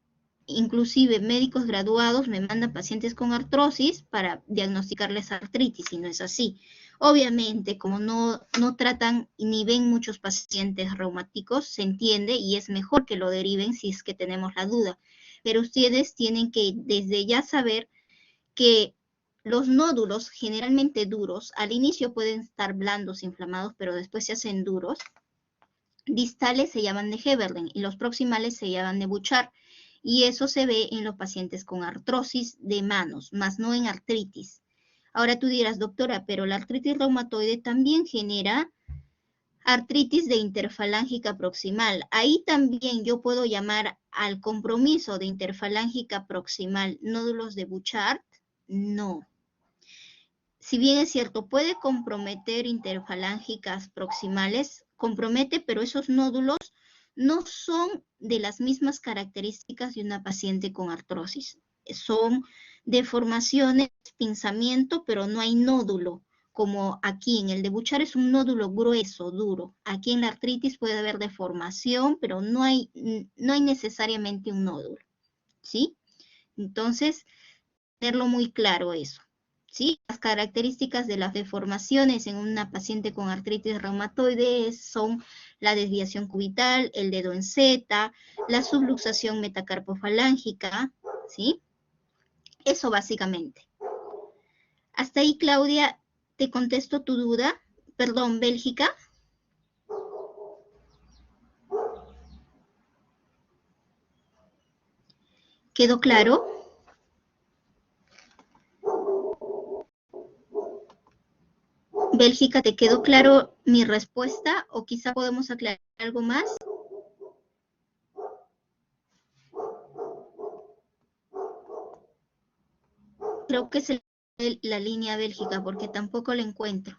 inclusive médicos graduados me mandan pacientes con artrosis para diagnosticarles artritis, y no es así. Obviamente, como no tratan ni ven muchos pacientes reumáticos, se entiende y es mejor que lo deriven si es que tenemos la duda. Pero ustedes tienen que desde ya saber que los nódulos generalmente duros, al inicio pueden estar blandos, inflamados, pero después se hacen duros. Distales se llaman de Heberden y los proximales se llaman de Bouchard. Y eso se ve en los pacientes con artrosis de manos, más no en artritis. Ahora tú dirás, doctora, pero la artritis reumatoide también genera artritis de interfalángica proximal. Ahí también yo puedo llamar al compromiso de interfalángica proximal nódulos de Bouchard. No. Si bien es cierto, puede comprometer interfalángicas proximales, compromete, pero esos nódulos no son de las mismas características de una paciente con artrosis. Son deformaciones, pinzamiento, pero no hay nódulo, como aquí en el de Bouchard es un nódulo grueso, duro. Aquí en la artritis puede haber deformación, pero no hay necesariamente un nódulo, ¿sí? Entonces, tenerlo muy claro eso. ¿Sí? Las características de las deformaciones en una paciente con artritis reumatoide son la desviación cubital, el dedo en Z, la subluxación metacarpofalángica, ¿sí? Eso básicamente. Hasta ahí, Claudia, te contesto tu duda. Perdón, Bélgica. ¿Quedó claro? Bélgica, ¿te quedó claro mi respuesta o quizá podemos aclarar algo más? Creo que es la línea Bélgica porque tampoco la encuentro.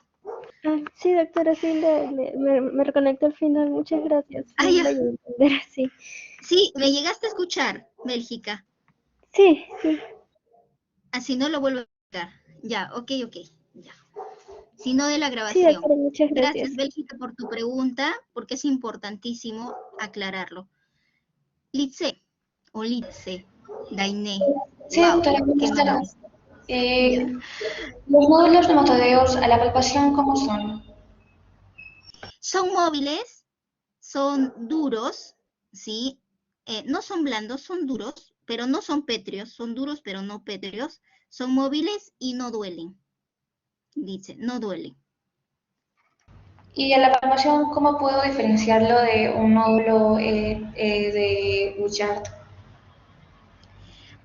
Sí, doctora, sí, me reconecto al final, muchas gracias. Ah, Sí, ya. la llegué a entender, sí. Sí, me llegaste a escuchar, Bélgica. Sí, sí. Así no lo vuelvo a explicar. Ya, ok, ya. Si no de la Sí, grabación. doctora, muchas Gracias, gracias. Bélgica, por tu pregunta, porque es importantísimo aclararlo. Litze, o Litze, Dainé. Sí, Wow, doctora, qué buenas nombre. tardes. Ya. Los nódulos reumatoideos a la palpación, ¿cómo son? Son móviles, son duros, ¿sí? No son blandos, son duros, pero no son pétreos. Son duros, pero no pétreos. Son móviles y no duelen, dice, no duele. Y en la palpación, ¿cómo puedo diferenciarlo de un nódulo de Bouchard?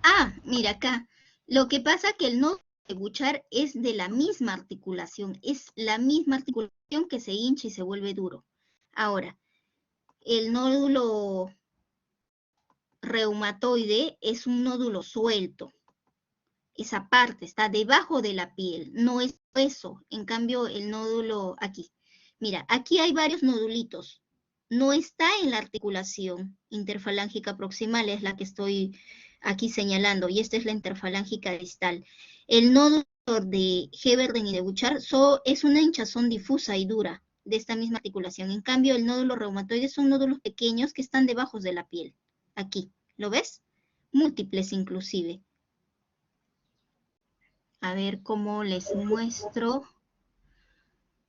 Ah, mira acá. Lo que pasa que el nódulo de Bouchard es de la misma articulación, es la misma articulación que se hincha y se vuelve duro. Ahora, el nódulo reumatoide es un nódulo suelto. Esa parte está debajo de la piel, no es hueso. En cambio, el nódulo aquí. Mira, aquí hay varios nodulitos. No está en la articulación interfalángica proximal, es la que estoy aquí señalando, y esta es la interfalángica distal. El nódulo de Heberden y de Bouchard es una hinchazón difusa y dura de esta misma articulación. En cambio, el nódulo reumatoide son nódulos pequeños que están debajo de la piel. Aquí, ¿lo ves? Múltiples inclusive. A ver cómo les muestro.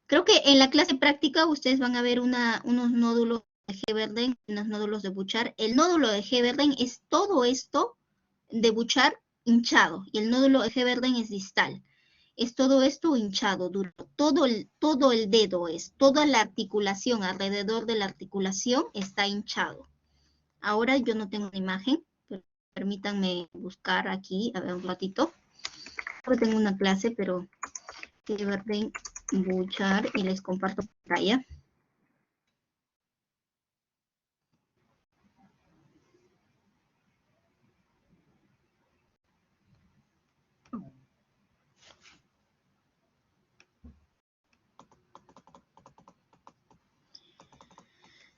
Creo que en la clase práctica ustedes van a ver unos nódulos de Heberden y unos nódulos de Bouchard. El nódulo de Heberden es todo esto de Bouchard hinchado y el nódulo de Heberden es distal. Es todo esto hinchado, duro. Todo el dedo es, toda la articulación, alrededor de la articulación está hinchado. Ahora yo no tengo una imagen, pero permítanme buscar aquí, a ver un ratito. Yo tengo una clase, pero Heberden, Bouchard, y les comparto pantalla.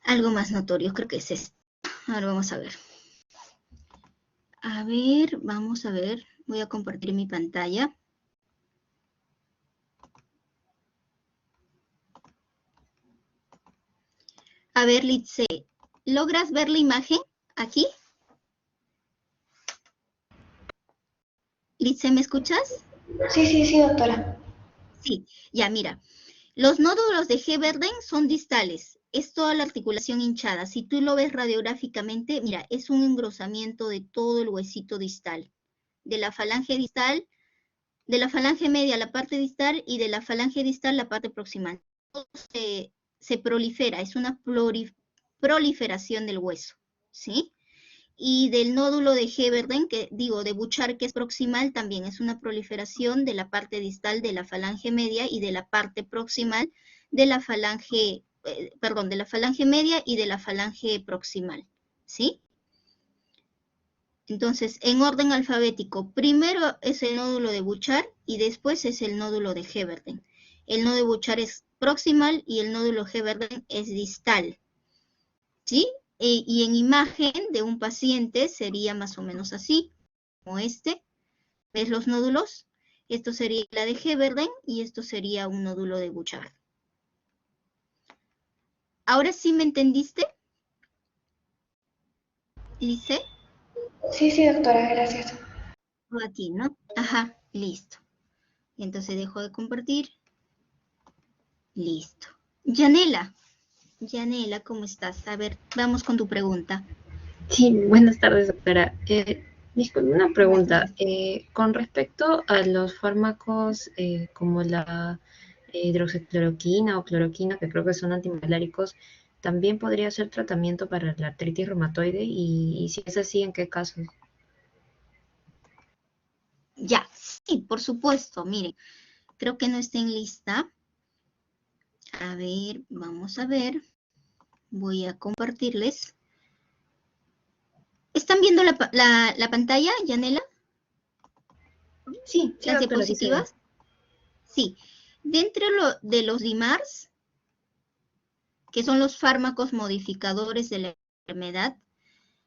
Algo más notorio, creo que es esto. Ahora vamos a ver. A ver, vamos a ver. Voy a compartir mi pantalla. A ver, Litze, ¿logras ver la imagen aquí? Litze, ¿me escuchas? Sí, doctora. Sí, ya mira. Los nódulos de Heberden son distales. Es toda la articulación hinchada. Si tú lo ves radiográficamente, mira, es un engrosamiento de todo el huesito distal. De la falange distal, de la falange media la parte distal y de la falange distal la parte proximal. Todo se prolifera, es una proliferación del hueso, ¿sí? Y del nódulo de Heberden, de Bouchard, que es proximal, también es una proliferación de la parte distal de la falange media y de la parte proximal de la falange, de la falange media y de la falange proximal, ¿sí? Entonces, en orden alfabético, primero es el nódulo de Bouchard y después es el nódulo de Heberden. El nódulo de Bouchard es proximal y el nódulo Heberden es distal, ¿sí? Y en imagen de un paciente sería más o menos así, como este. ¿Ves los nódulos? Esto sería la de Heberden y esto sería un nódulo de Bouchard. ¿Ahora sí me entendiste, Lice? Sí, doctora, gracias. Aquí, ¿no? Ajá, listo. Entonces dejo de compartir. Listo. Yanela, ¿cómo estás? A ver, vamos con tu pregunta. Sí, buenas tardes, doctora. Disculpe, una pregunta. Con respecto a los fármacos como la hidroxicloroquina o cloroquina, que creo que son antimaláricos, ¿también podría ser tratamiento para la artritis reumatoide? Y si es así, ¿en qué casos? Ya, sí, por supuesto. Miren, creo que no está en lista. A ver, vamos a ver. Voy a compartirles. ¿Están viendo la pantalla, Yanela? Sí, ¿Las doctora, sí se ve. diapositivas? Sí. Dentro de los DIMARS, que son los fármacos modificadores de la enfermedad,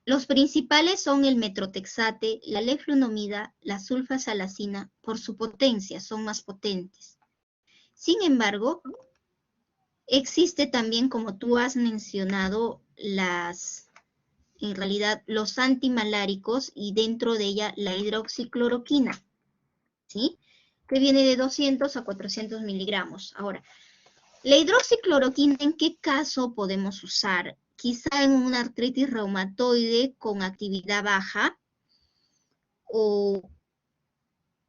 los principales son el metrotexate, la leflunomida, la sulfasalacina, por su potencia, son más potentes. Sin embargo, existe también, como tú has mencionado, en realidad, los antimaláricos y dentro de ella la hidroxicloroquina, ¿sí? Que viene de 200 a 400 miligramos. Ahora, la hidroxicloroquina, ¿en qué caso podemos usar? Quizá en una artritis reumatoide con actividad baja o,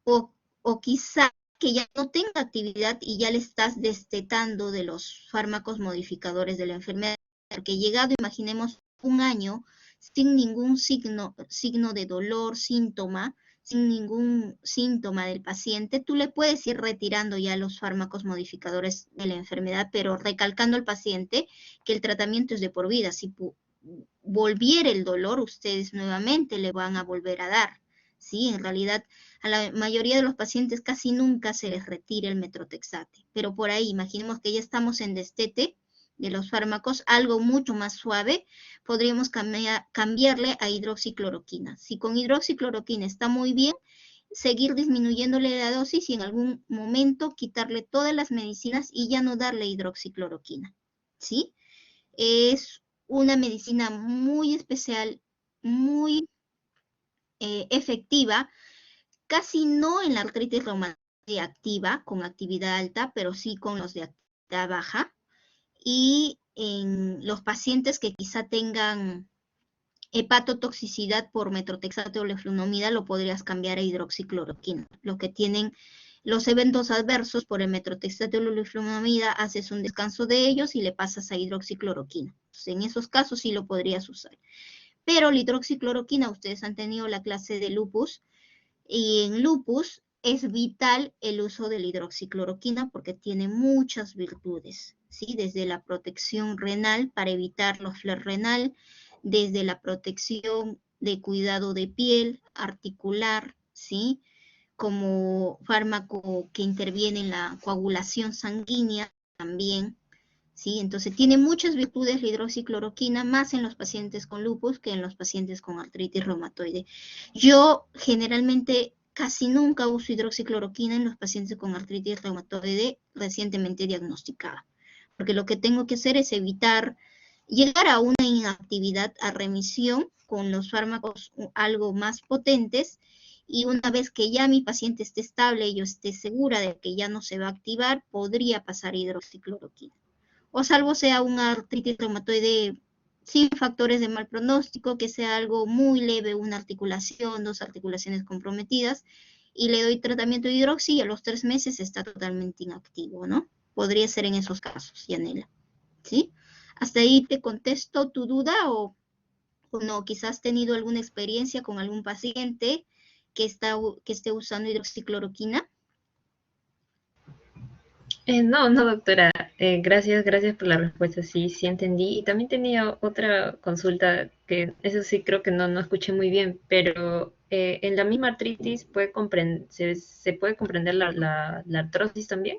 o quizá que ya no tenga actividad y ya le estás destetando de los fármacos modificadores de la enfermedad, porque llegado, imaginemos, un año sin ningún signo de dolor, síntoma, sin ningún síntoma del paciente, tú le puedes ir retirando ya los fármacos modificadores de la enfermedad, pero recalcando al paciente que el tratamiento es de por vida. Si volviera el dolor, ustedes nuevamente le van a volver a dar. Sí, en realidad a la mayoría de los pacientes casi nunca se les retira el metrotexate, pero por ahí, imaginemos que ya estamos en destete de los fármacos, algo mucho más suave, podríamos cambiarle a hidroxicloroquina. Si con hidroxicloroquina está muy bien, seguir disminuyéndole la dosis y en algún momento quitarle todas las medicinas y ya no darle hidroxicloroquina, ¿sí? Es una medicina muy especial, muy efectiva, casi no en la artritis reumatoide activa, con actividad alta, pero sí con los de actividad baja, y en los pacientes que quizá tengan hepatotoxicidad por metrotexato o leflunomida, lo podrías cambiar a hidroxicloroquina. Los que tienen los eventos adversos por el metrotexato o leflunomida, haces un descanso de ellos y le pasas a hidroxicloroquina. Entonces, en esos casos sí lo podrías usar. Pero la hidroxicloroquina, ustedes han tenido la clase de lupus, y en lupus es vital el uso de la hidroxicloroquina porque tiene muchas virtudes, ¿sí? Desde la protección renal para evitar los flare renal, desde la protección de cuidado de piel, articular, ¿sí? Como fármaco que interviene en la coagulación sanguínea también, ¿sí? Entonces tiene muchas virtudes la hidroxicloroquina, más en los pacientes con lupus que en los pacientes con artritis reumatoide. Yo generalmente casi nunca uso hidroxicloroquina en los pacientes con artritis reumatoide recientemente diagnosticada, porque lo que tengo que hacer es evitar llegar a una inactividad, a remisión con los fármacos algo más potentes, y una vez que ya mi paciente esté estable y yo esté segura de que ya no se va a activar, podría pasar hidroxicloroquina. O salvo sea una artritis reumatoide sin factores de mal pronóstico, que sea algo muy leve, una articulación, dos articulaciones comprometidas, y le doy tratamiento de hidroxi y a los 3 meses está totalmente inactivo, ¿no? Podría ser en esos casos, Yanela, ¿sí? ¿Hasta ahí te contesto tu duda o no? Quizás has tenido alguna experiencia con algún paciente que esté usando hidroxicloroquina. No, no, doctora. Gracias por la respuesta. Sí, sí entendí. Y también tenía otra consulta que eso sí creo que no escuché muy bien, pero en la misma artritis se puede comprender la artrosis también.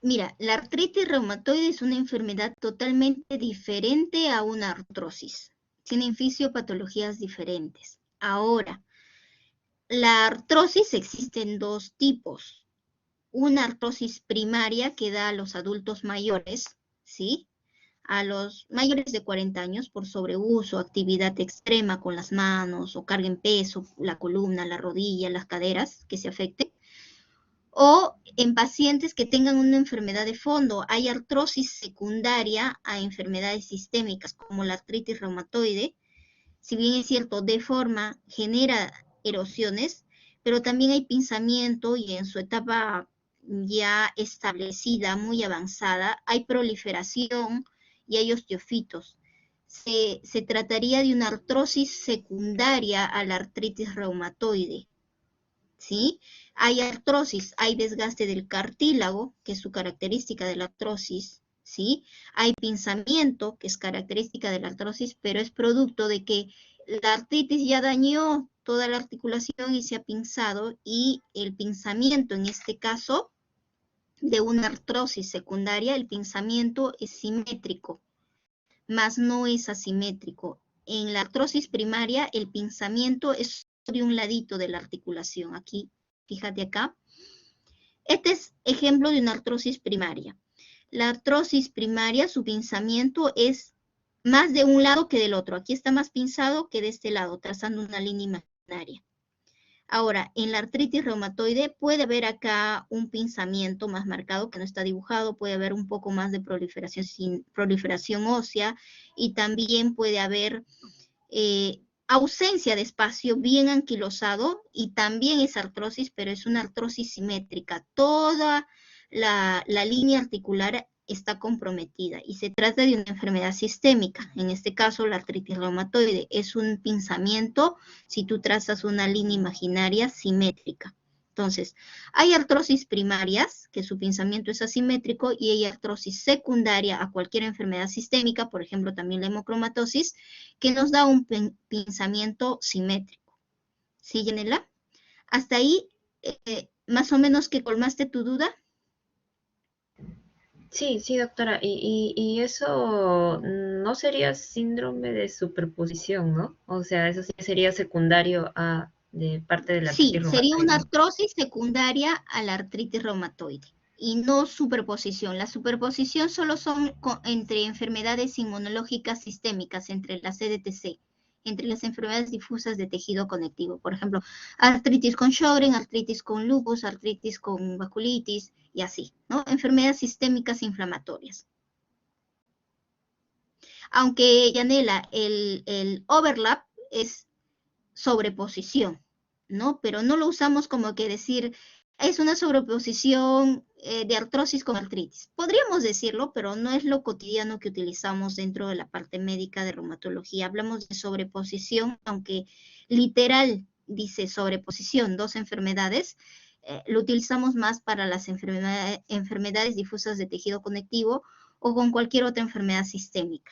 Mira, la artritis reumatoide es una enfermedad totalmente diferente a una artrosis. Tienen fisiopatologías diferentes. Ahora, la artrosis existe en 2 tipos. Una artrosis primaria que da a los adultos mayores, ¿sí? A los mayores de 40 años por sobreuso, actividad extrema con las manos o carga en peso, la columna, la rodilla, las caderas que se afecten. O en pacientes que tengan una enfermedad de fondo. Hay artrosis secundaria a enfermedades sistémicas como la artritis reumatoide. Si bien es cierto, deforma, genera erosiones, pero también hay pinzamiento y en su etapa ya establecida, muy avanzada, hay proliferación y hay osteofitos. Se trataría de una artrosis secundaria a la artritis reumatoide, ¿sí? Hay artrosis, hay desgaste del cartílago, que es su característica de la artrosis, ¿sí? Hay pinzamiento, que es característica de la artrosis, pero es producto de que la artritis ya dañó toda la articulación y se ha pinzado, y el pinzamiento, en este caso, de una artrosis secundaria, el pinzamiento es simétrico, más no es asimétrico. En la artrosis primaria, el pinzamiento es de un ladito de la articulación. Aquí, fíjate acá. Este es ejemplo de una artrosis primaria. La artrosis primaria, su pinzamiento es más de un lado que del otro. Aquí está más pinzado que de este lado, trazando una línea imaginaria. Ahora, en la artritis reumatoide puede haber acá un pinzamiento más marcado que no está dibujado, puede haber un poco más de proliferación ósea, y también puede haber ausencia de espacio bien anquilosado y también es artrosis, pero es una artrosis simétrica. Toda la línea articular está comprometida y se trata de una enfermedad sistémica. En este caso, la artritis reumatoide es un pinzamiento si tú trazas una línea imaginaria simétrica. Entonces, hay artrosis primarias, que su pinzamiento es asimétrico, y hay artrosis secundaria a cualquier enfermedad sistémica, por ejemplo, también la hemocromatosis, que nos da un pinzamiento simétrico. ¿Sí, Yanela? Hasta ahí, más o menos que colmaste tu duda. Sí, sí, doctora. Y eso no sería síndrome de superposición, ¿no? O sea, eso sí sería secundario a de parte de la Sí, artritis sería reumatoide, una ¿no? artrosis secundaria a la artritis reumatoide y no superposición. La superposición solo son entre enfermedades inmunológicas sistémicas, entre las CDTC, entre las enfermedades difusas de tejido conectivo. Por ejemplo, artritis con Sjögren, artritis con lupus, artritis con vasculitis y así, ¿no? Enfermedades sistémicas inflamatorias. Aunque, Yanela, el overlap es sobreposición, ¿no? Pero no lo usamos como que decir, es una sobreposición de artrosis con artritis. Podríamos decirlo, pero no es lo cotidiano que utilizamos dentro de la parte médica de reumatología. Hablamos de sobreposición, aunque literal dice sobreposición, dos enfermedades, lo utilizamos más para las enfermedades difusas de tejido conectivo o con cualquier otra enfermedad sistémica.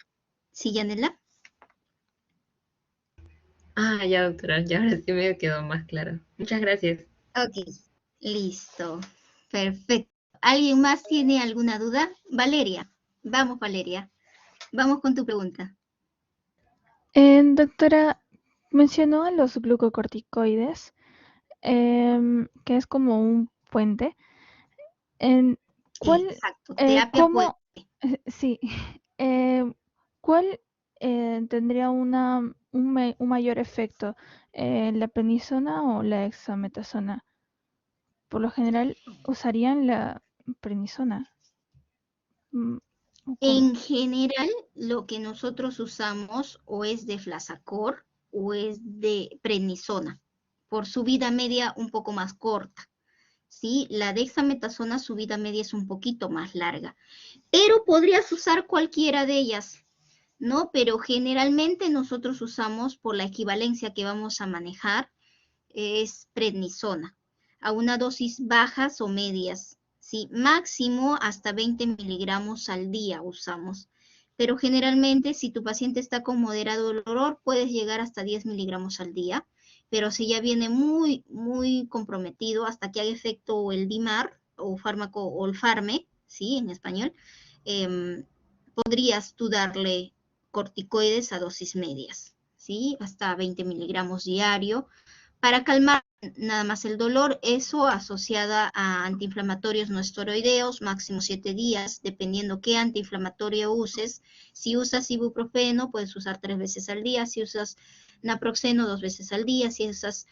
¿Sí, Yanela? Ah, ya, doctora, ya ahora sí me quedó más claro. Muchas gracias. Ok, listo. Perfecto. ¿Alguien más tiene alguna duda? Valeria. Vamos, Valeria. Vamos con tu pregunta. Doctora, mencionó a los glucocorticoides, que es como un puente. En, ¿Cuál, Exacto. Terapia puede. cómo, sí, em, cuál tendría un mayor efecto, la prednisona o la dexametasona? Por lo general usarían la prednisona. Mm, ¿o cómo? En general, lo que nosotros usamos o es de Flasacor o es de prednisona, por su vida media un poco más corta. ¿Sí? La dexametasona, su vida media es un poquito más larga, pero podrías usar cualquiera de ellas. ¿No? Pero generalmente nosotros usamos, por la equivalencia que vamos a manejar, es prednisona, a una dosis bajas o medias, ¿sí? Máximo hasta 20 miligramos al día usamos. Pero generalmente, si tu paciente está con moderado dolor, puedes llegar hasta 10 miligramos al día. Pero si ya viene muy, muy comprometido, hasta que haga efecto el DIMAR o fármaco o el FARME, ¿sí? En español, podrías tú darle corticoides a dosis medias, ¿sí? Hasta 20 miligramos diario para calmar nada más el dolor, eso asociada a antiinflamatorios no esteroideos, máximo 7 días, dependiendo qué antiinflamatorio uses. Si usas ibuprofeno, puedes usar 3 veces al día. Si usas naproxeno, 2 veces al día. Si usas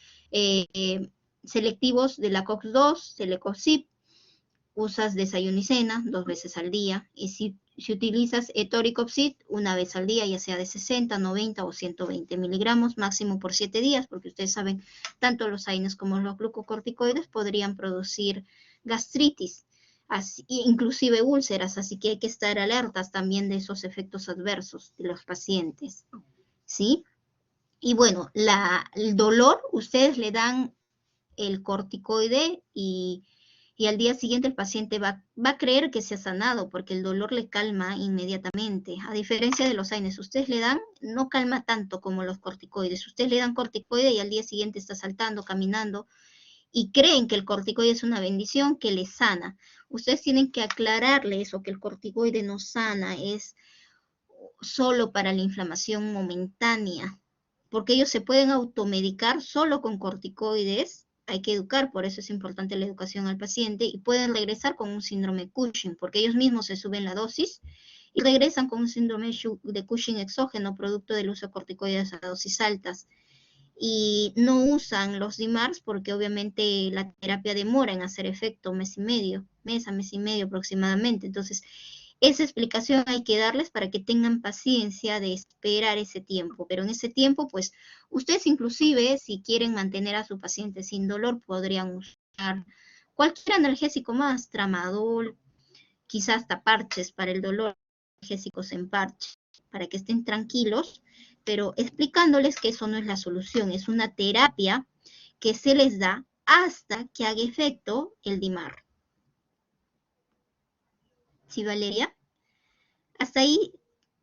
selectivos de la COX-2, Celecoxib, usas desayunicena 2 veces al día. Y si utilizas etoricopsid una vez al día, ya sea de 60, 90 o 120 miligramos, máximo por 7 días, porque ustedes saben, tanto los AINES como los glucocorticoides podrían producir gastritis, así, inclusive úlceras, así que hay que estar alertas también de esos efectos adversos de los pacientes, ¿sí? Y bueno, el dolor, ustedes le dan el corticoide y al día siguiente el paciente va a creer que se ha sanado porque el dolor le calma inmediatamente. A diferencia de los AINES, ustedes le dan, no calma tanto como los corticoides. Ustedes le dan corticoide y al día siguiente está saltando, caminando y creen que el corticoide es una bendición que les sana. Ustedes tienen que aclararle eso, que el corticoide no sana, es solo para la inflamación momentánea, porque ellos se pueden automedicar solo con corticoides. Hay que educar, por eso es importante la educación al paciente, y pueden regresar con un síndrome Cushing, porque ellos mismos se suben la dosis y regresan con un síndrome de Cushing exógeno, producto del uso de corticoides a dosis altas. Y no usan los DIMARS porque obviamente la terapia demora en hacer efecto mes y medio, mes a mes y medio aproximadamente. Entonces, Esa explicación hay que darles para que tengan paciencia de esperar ese tiempo, pero en ese tiempo, pues, ustedes inclusive, si quieren mantener a su paciente sin dolor, podrían usar cualquier analgésico más, tramadol, quizás hasta parches para el dolor, analgésicos en parche, para que estén tranquilos, pero explicándoles que eso no es la solución, es una terapia que se les da hasta que haga efecto el DIMAR. ¿Sí, Valeria? ¿Hasta ahí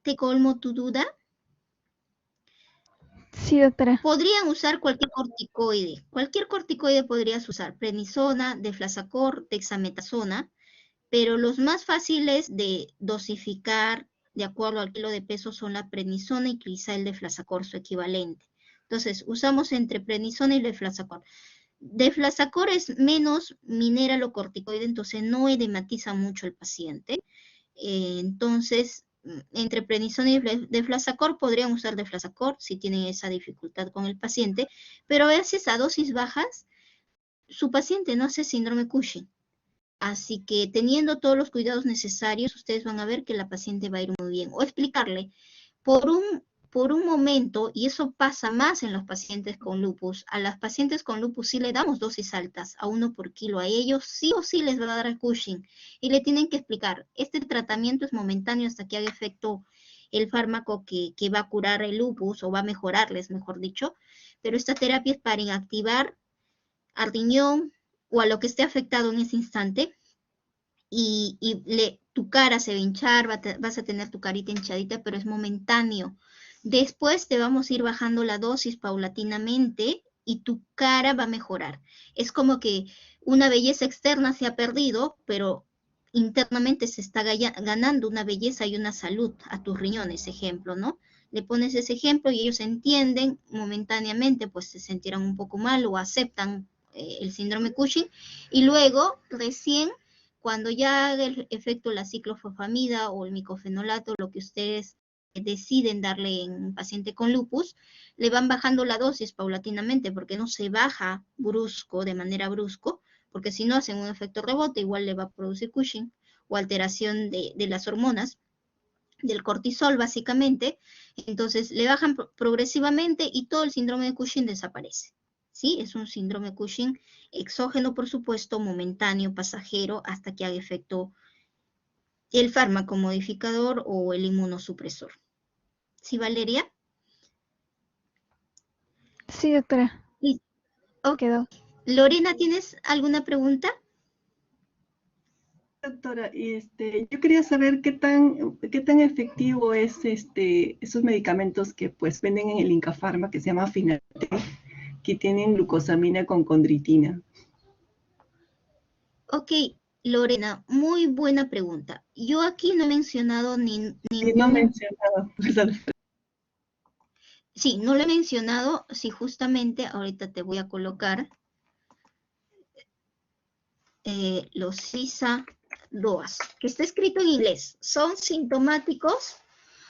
te colmo tu duda? Sí, doctora. Podrían usar cualquier corticoide podrías usar, prednisona, deflazacor, dexametasona, pero los más fáciles de dosificar de acuerdo al kilo de peso son la prednisona y quizá el deflazacor, su equivalente. Entonces, usamos entre prednisona y deflazacor. Deflazacor es menos mineralocorticoide, entonces no edematiza mucho al paciente. Entonces, entre prednisona y deflazacor podrían usar deflazacor si tienen esa dificultad con el paciente, pero a veces a dosis bajas su paciente no hace síndrome Cushing. Así que teniendo todos los cuidados necesarios, ustedes van a ver que la paciente va a ir muy bien. O explicarle por un momento, y eso pasa más en los pacientes con lupus, a las pacientes con lupus sí le damos dosis altas, a 1 por kilo, a ellos sí o sí les va a dar Cushing, y le tienen que explicar, este tratamiento es momentáneo hasta que haga efecto el fármaco que va a curar el lupus, o va a mejorarles, mejor dicho, pero esta terapia es para inactivar al riñón o a lo que esté afectado en ese instante, y tu cara se va a hinchar, vas a tener tu carita hinchadita, pero es momentáneo. Después te vamos a ir bajando la dosis paulatinamente y tu cara va a mejorar. Es como que una belleza externa se ha perdido, pero internamente se está ganando una belleza y una salud a tus riñones, ejemplo, ¿no? Le pones ese ejemplo y ellos entienden momentáneamente, pues se sentirán un poco mal o aceptan el síndrome Cushing, y luego recién cuando ya haga el efecto la ciclofosfamida o el micofenolato, lo que ustedes deciden darle en un paciente con lupus, le van bajando la dosis paulatinamente, porque no se baja de manera brusco, porque si no hacen un efecto rebote, igual le va a producir Cushing o alteración de las hormonas, del cortisol básicamente. Entonces le bajan progresivamente y todo el síndrome de Cushing desaparece. ¿Sí? Es un síndrome Cushing exógeno, por supuesto, momentáneo, pasajero, hasta que haga efecto el fármaco modificador o el inmunosupresor. ¿Sí, Valeria? Sí, doctora. Ok. Quedó. Lorena, ¿tienes alguna pregunta? Doctora, y yo quería saber qué tan efectivo es esos medicamentos que pues venden en el Inca Pharma, que se llama Finate, que tienen glucosamina con condritina. Ok, Lorena, muy buena pregunta. Yo aquí no he mencionado ningún... No mencionado, perdón. Sí, no lo he mencionado, sí, justamente ahorita te voy a colocar los CISA-DOAS, que está escrito en inglés. Son sintomáticos,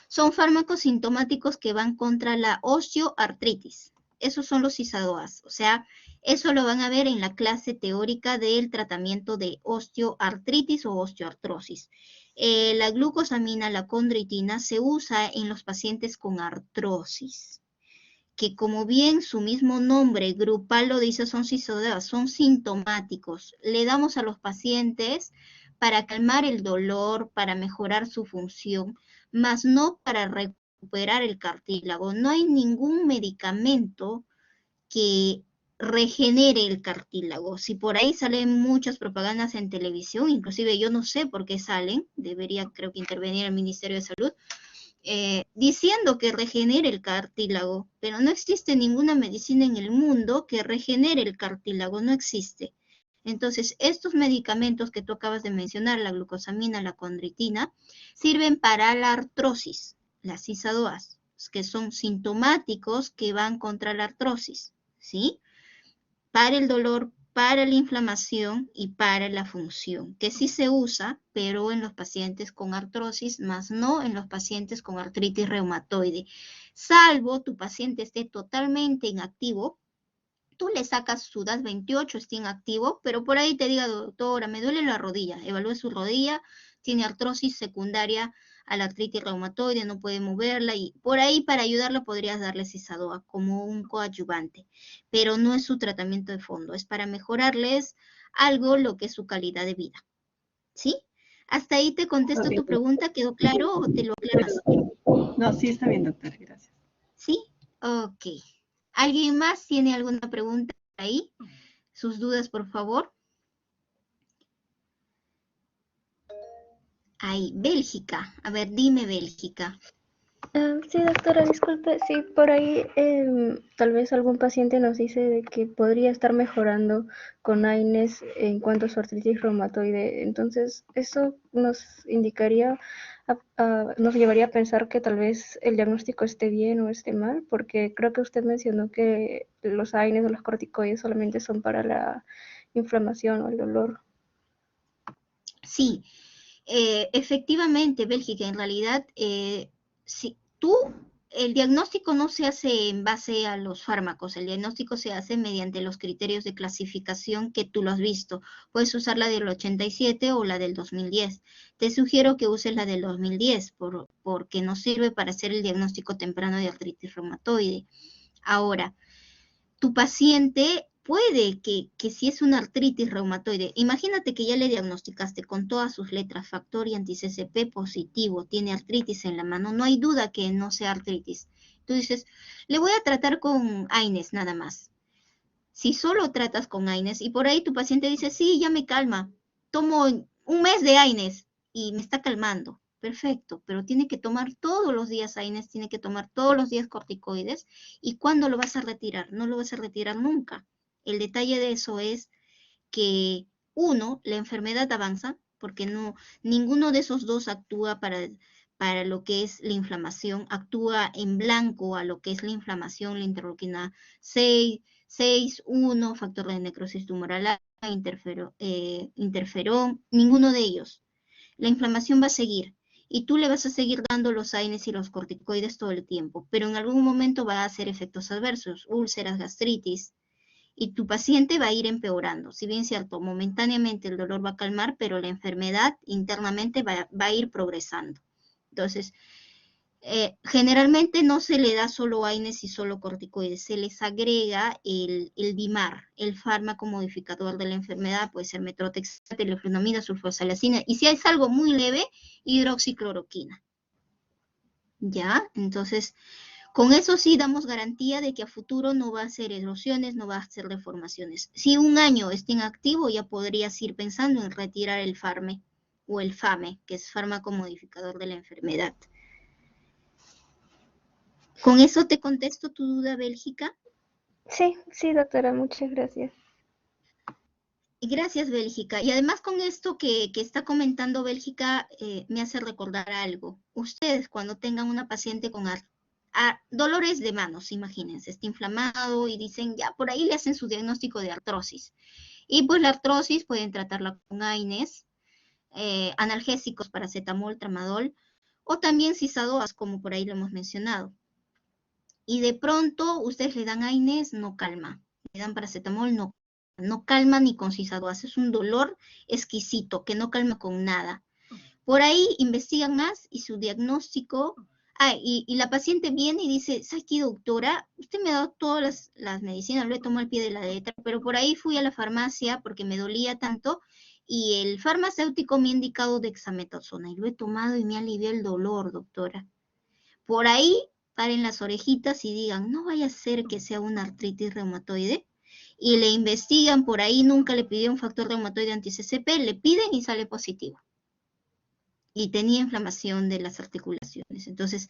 son fármacos sintomáticos que van contra la osteoartritis. Esos son los CISA-DOAS, o sea, eso lo van a ver en la clase teórica del tratamiento de osteoartritis o osteoartrosis. La glucosamina, la condritina, se usa en los pacientes con artrosis, que como bien su mismo nombre grupal lo dice, son CISA-DOAS, son sintomáticos. Le damos a los pacientes para calmar el dolor, para mejorar su función, más no para recuperar el cartílago. No hay ningún medicamento que regenere el cartílago. Si por ahí salen muchas propagandas en televisión, inclusive yo no sé por qué salen, debería creo que intervenir el Ministerio de Salud, diciendo que regenere el cartílago, pero no existe ninguna medicina en el mundo que regenere el cartílago, no existe. Entonces, estos medicamentos que tú acabas de mencionar, la glucosamina, la condritina, sirven para la artrosis, las CISA-DOAS, que son sintomáticos que van contra la artrosis, ¿sí? Para el dolor, para la inflamación y para la función, que sí se usa, pero en los pacientes con artrosis, más no en los pacientes con artritis reumatoide. Salvo tu paciente esté totalmente inactivo, tú le sacas su DAS28, está inactivo, pero por ahí te diga, doctora, me duele la rodilla, evalúe su rodilla, tiene artrosis secundaria a la artritis reumatoide, no puede moverla, y por ahí para ayudarla podrías darle Cisadoa como un coadyuvante, pero no es su tratamiento de fondo, es para mejorarles algo lo que es su calidad de vida, ¿sí? ¿Hasta ahí te contesto tu pregunta? ¿Quedó claro o te lo aclaras? No, sí está bien, doctora, gracias. ¿Sí? Ok. ¿Alguien más tiene alguna pregunta ahí? Sus dudas, por favor. Ahí, Bélgica. A ver, dime, Bélgica. Sí, doctora, disculpe, sí, por ahí tal vez algún paciente nos dice de que podría estar mejorando con AINES en cuanto a su artritis reumatoide. Entonces, eso nos indicaría, nos llevaría a pensar que tal vez el diagnóstico esté bien o esté mal, porque creo que usted mencionó que los AINES o los corticoides solamente son para la inflamación o el dolor. Sí, efectivamente, Bélgica, en realidad, si tú, el diagnóstico no se hace en base a los fármacos, el diagnóstico se hace mediante los criterios de clasificación que tú lo has visto. Puedes usar la del 87 o la del 2010. Te sugiero que uses la del 2010 porque nos sirve para hacer el diagnóstico temprano de artritis reumatoide. Ahora, tu paciente puede que si es una artritis reumatoide, imagínate que ya le diagnosticaste con todas sus letras, factor y anti-CCP positivo, tiene artritis en la mano, no hay duda que no sea artritis. Tú dices, le voy a tratar con AINES nada más. Si solo tratas con AINES y por ahí tu paciente dice, sí, ya me calma, tomo un mes de AINES y me está calmando. Perfecto, pero tiene que tomar todos los días AINES, tiene que tomar todos los días corticoides. ¿Y cuándo lo vas a retirar? No lo vas a retirar nunca. El detalle de eso es que, uno, la enfermedad avanza, porque no, ninguno de esos dos actúa para lo que es la inflamación, actúa en blanco a lo que es la inflamación, la interleuquina 6, 1, factor de necrosis tumoral, interferón, ninguno de ellos. La inflamación va a seguir y tú le vas a seguir dando los AINES y los corticoides todo el tiempo, pero en algún momento va a hacer efectos adversos, úlceras, gastritis, y tu paciente va a ir empeorando. Si bien cierto, momentáneamente el dolor va a calmar, pero la enfermedad internamente va a ir progresando. Entonces, generalmente no se le da solo AINES y solo corticoides, se les agrega el DIMAR, el fármaco modificador de la enfermedad, puede ser metrotexate, leflunomida, sulfosalacina, y si es algo muy leve, hidroxicloroquina. ¿Ya? Entonces, con eso sí damos garantía de que a futuro no va a hacer erosiones, no va a hacer deformaciones. Si un año está inactivo, ya podrías ir pensando en retirar el FARME o el FAME, que es fármaco modificador de la enfermedad. ¿Con eso te contesto tu duda, Bélgica? Sí, sí, doctora, muchas gracias. Gracias, Bélgica. Y además con esto que está comentando Bélgica, me hace recordar algo. Ustedes cuando tengan una paciente con dolores de manos, imagínense, está inflamado y dicen, ya, por ahí le hacen su diagnóstico de artrosis. Y pues la artrosis pueden tratarla con AINES, analgésicos, paracetamol, tramadol, o también cisadoas, como por ahí lo hemos mencionado. Y de pronto ustedes le dan AINES, no calma. Le dan paracetamol, no calma ni con cisadoas. Es un dolor exquisito que no calma con nada. Por ahí investigan más y su diagnóstico... y la paciente viene y dice, ¿sabe qué, doctora? Usted me ha dado todas las medicinas, lo he tomado al pie de la letra, pero por ahí fui a la farmacia porque me dolía tanto y el farmacéutico me ha indicado dexametasona y lo he tomado y me alivia el dolor, doctora. Por ahí paren las orejitas y digan, no vaya a ser que sea una artritis reumatoide, y le investigan por ahí, nunca le pidió un factor reumatoide anti-CCP, le piden y sale positivo. Y tenía inflamación de las articulaciones. Entonces,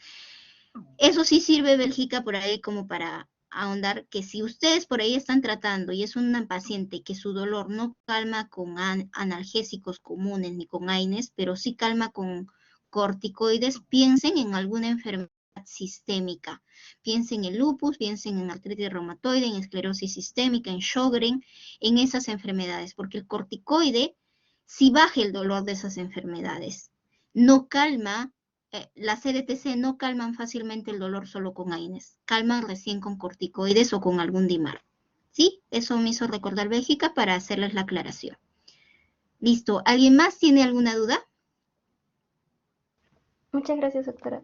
eso sí sirve, Bélgica, por ahí como para ahondar que si ustedes por ahí están tratando y es una paciente que su dolor no calma con analgésicos comunes ni con AINES, pero sí calma con corticoides, piensen en alguna enfermedad sistémica. Piensen en lupus, piensen en artritis reumatoide, en esclerosis sistémica, en Sjögren, en esas enfermedades, porque el corticoide sí baja el dolor de esas enfermedades. No calma, las CDTC no calman fácilmente el dolor solo con AINES, calman recién con corticoides o con algún DIMAR. ¿Sí? Eso me hizo recordar Bélgica para hacerles la aclaración. Listo. ¿Alguien más tiene alguna duda? Muchas gracias, doctora.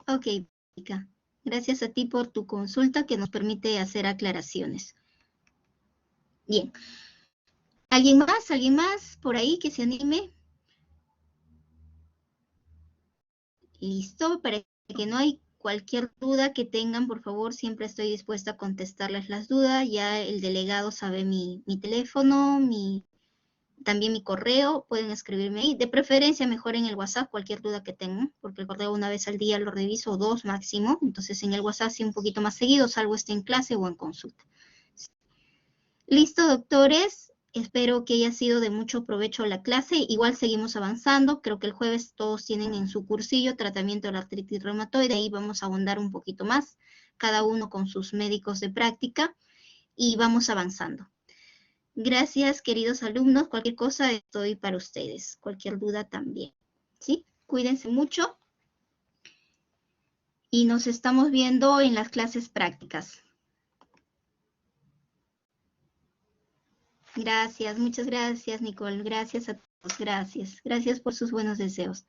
Ok, Erika. Gracias a ti por tu consulta que nos permite hacer aclaraciones. Bien. ¿Alguien más? ¿Alguien más por ahí que se anime? Listo, para que no hay cualquier duda que tengan, por favor, siempre estoy dispuesta a contestarles las dudas. Ya el delegado sabe mi teléfono, también mi correo, pueden escribirme ahí. De preferencia, mejor en el WhatsApp, cualquier duda que tengan, porque el correo una vez al día lo reviso, 2 máximo. Entonces en el WhatsApp sí un poquito más seguido, salvo esté en clase o en consulta. Listo, doctores. Espero que haya sido de mucho provecho la clase. Igual seguimos avanzando. Creo que el jueves todos tienen en su cursillo tratamiento de la artritis reumatoide. Ahí vamos a ahondar un poquito más, cada uno con sus médicos de práctica, y vamos avanzando. Gracias, queridos alumnos. Cualquier cosa estoy para ustedes. Cualquier duda también. ¿Sí? Cuídense mucho. Y nos estamos viendo en las clases prácticas. Gracias, muchas gracias, Nicole. Gracias a todos. Gracias. Gracias por sus buenos deseos.